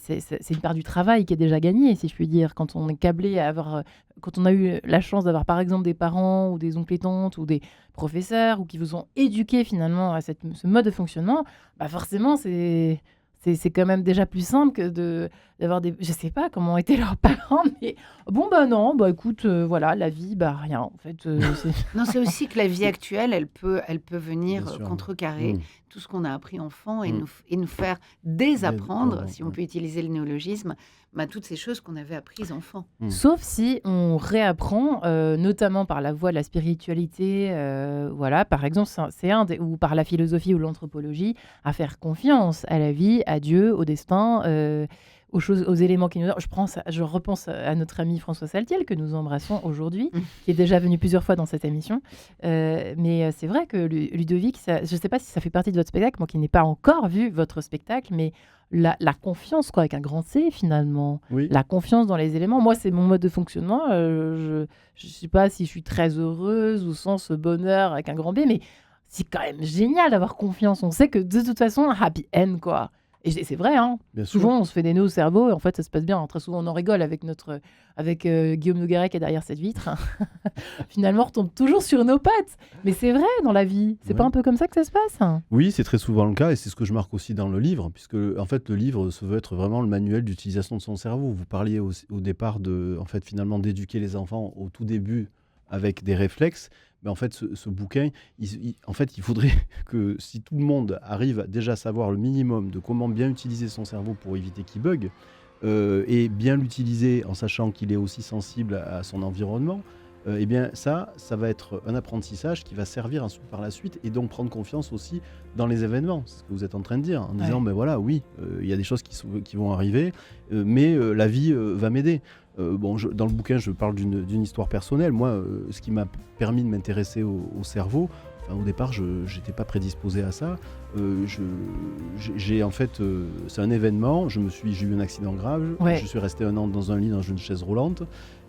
une part du travail qui est déjà gagnée, si je puis dire. Quand on est câblé à avoir... Quand on a eu la chance d'avoir, par exemple, des parents ou des oncles et tantes ou des professeurs ou qui vous ont éduqué, finalement, à ce mode de fonctionnement, forcément, c'est C'est quand même déjà plus simple que d'avoir des... Je sais pas comment étaient leurs parents, mais bon, bah non, bah écoute, voilà, la vie, bah rien, en fait. Non, c'est aussi que la vie actuelle, elle peut venir Bien sûr. contrecarrer Mmh. tout ce qu'on a appris enfant et, Mm. nous faire désapprendre, Désapprendre, si on ouais. peut utiliser le néologisme, toutes ces choses qu'on avait apprises enfant. Sauf si on réapprend, notamment par la voie de la spiritualité, voilà, par exemple, ou par la philosophie ou l'anthropologie, à faire confiance à la vie, à Dieu, au destin, aux choses, aux éléments qui nous... Je repense à notre ami François Saltiel, que nous embrassons aujourd'hui, qui est déjà venu plusieurs fois dans cette émission. Mais c'est vrai que Ludovic, je ne sais pas si ça fait partie de votre spectacle, moi qui n'ai pas encore vu votre spectacle, mais la confiance, quoi, avec un grand C, finalement. Oui. La confiance dans les éléments. Moi, c'est mon mode de fonctionnement. Je ne sais pas si je suis très heureuse ou sans ce bonheur avec un grand B, mais c'est quand même génial d'avoir confiance. On sait que de toute façon, un happy end, quoi. Et c'est vrai, hein. Bien sûr. Souvent, on se fait des nœuds au cerveau et en fait, ça se passe bien. Très souvent, on en rigole avec Guillaume Nogueret qui est derrière cette vitre. Finalement, on retombe toujours sur nos pattes. Mais c'est vrai dans la vie. C'est pas Ouais. un peu comme ça que ça se passe? Oui, c'est très souvent le cas et c'est ce que je marque aussi dans le livre, puisque en fait le livre se veut être vraiment le manuel d'utilisation de son cerveau. Vous parliez au départ finalement d'éduquer les enfants au tout début avec des réflexes. Mais en fait, ce bouquin, il faudrait que si tout le monde arrive à déjà savoir le minimum de comment bien utiliser son cerveau pour éviter qu'il bug, et bien l'utiliser en sachant qu'il est aussi sensible à son environnement, eh bien ça va être un apprentissage qui va servir ensuite par la suite et donc prendre confiance aussi dans les événements. C'est ce que vous êtes en train de dire, en disant, ben voilà, oui, il y a des choses qui vont arriver, mais la vie va m'aider. Dans le bouquin, je parle d'une histoire personnelle. Moi, ce qui m'a permis de m'intéresser au cerveau, au départ, je n'étais pas prédisposé à ça. J'ai en fait, c'est un événement. J'ai eu un accident grave. Ouais. Je suis resté 1 an dans un lit, dans une chaise roulante.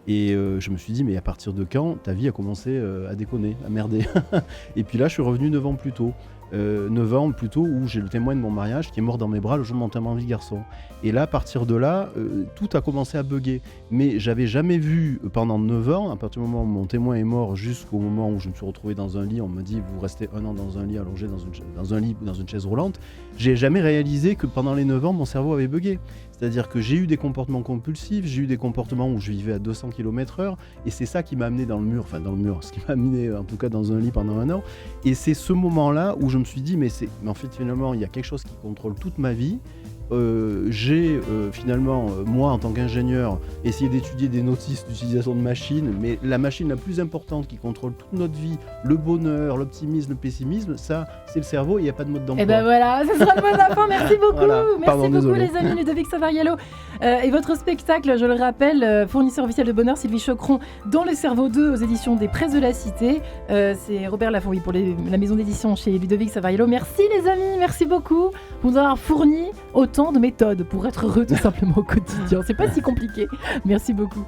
Et je me suis dit, mais à partir de quand ta vie a commencé à déconner, à merder? Et puis là, je suis revenu 9 ans plus tôt. 9 ans plus tôt, où j'ai le témoin de mon mariage qui est mort dans mes bras le jour de mon enterrement de vie de garçon. Et là, à partir de là, tout a commencé à bugger. Mais j'avais jamais vu pendant 9 ans, à partir du moment où mon témoin est mort jusqu'au moment où je me suis retrouvé dans un lit, on me dit vous restez 1 an dans un lit, allongé dans un lit ou dans une chaise roulante, j'ai jamais réalisé que pendant les 9 ans, mon cerveau avait bugué. C'est-à-dire que j'ai eu des comportements compulsifs, j'ai eu des comportements où je vivais à 200 km/h, et c'est ça qui m'a amené dans le mur, ce qui m'a amené en tout cas dans un lit pendant 1 an. Et c'est ce moment-là où je me suis dit, mais en fait finalement, il y a quelque chose qui contrôle toute ma vie. J'ai finalement, moi en tant qu'ingénieur, essayé d'étudier des notices d'utilisation de machines, mais la machine la plus importante qui contrôle toute notre vie, le bonheur, l'optimisme, le pessimisme, ça c'est le cerveau, il n'y a pas de mode d'emploi. Et ben voilà, ce sera le mot de la fin. Merci beaucoup. Voilà. Merci Pardon, beaucoup désolé. les amis. Ludovic Savariello. Et votre spectacle, je le rappelle, fournisseur officiel de bonheur, Sylvie Choqueron, dans Le Cerveau 2 aux éditions des Presses de la Cité. C'est Robert Lafonvi pour la maison d'édition chez Ludovic Savariello. Merci les amis, merci beaucoup pour nous avoir fourni autant de méthodes pour être heureux tout simplement au quotidien. C'est pas si compliqué. Merci beaucoup.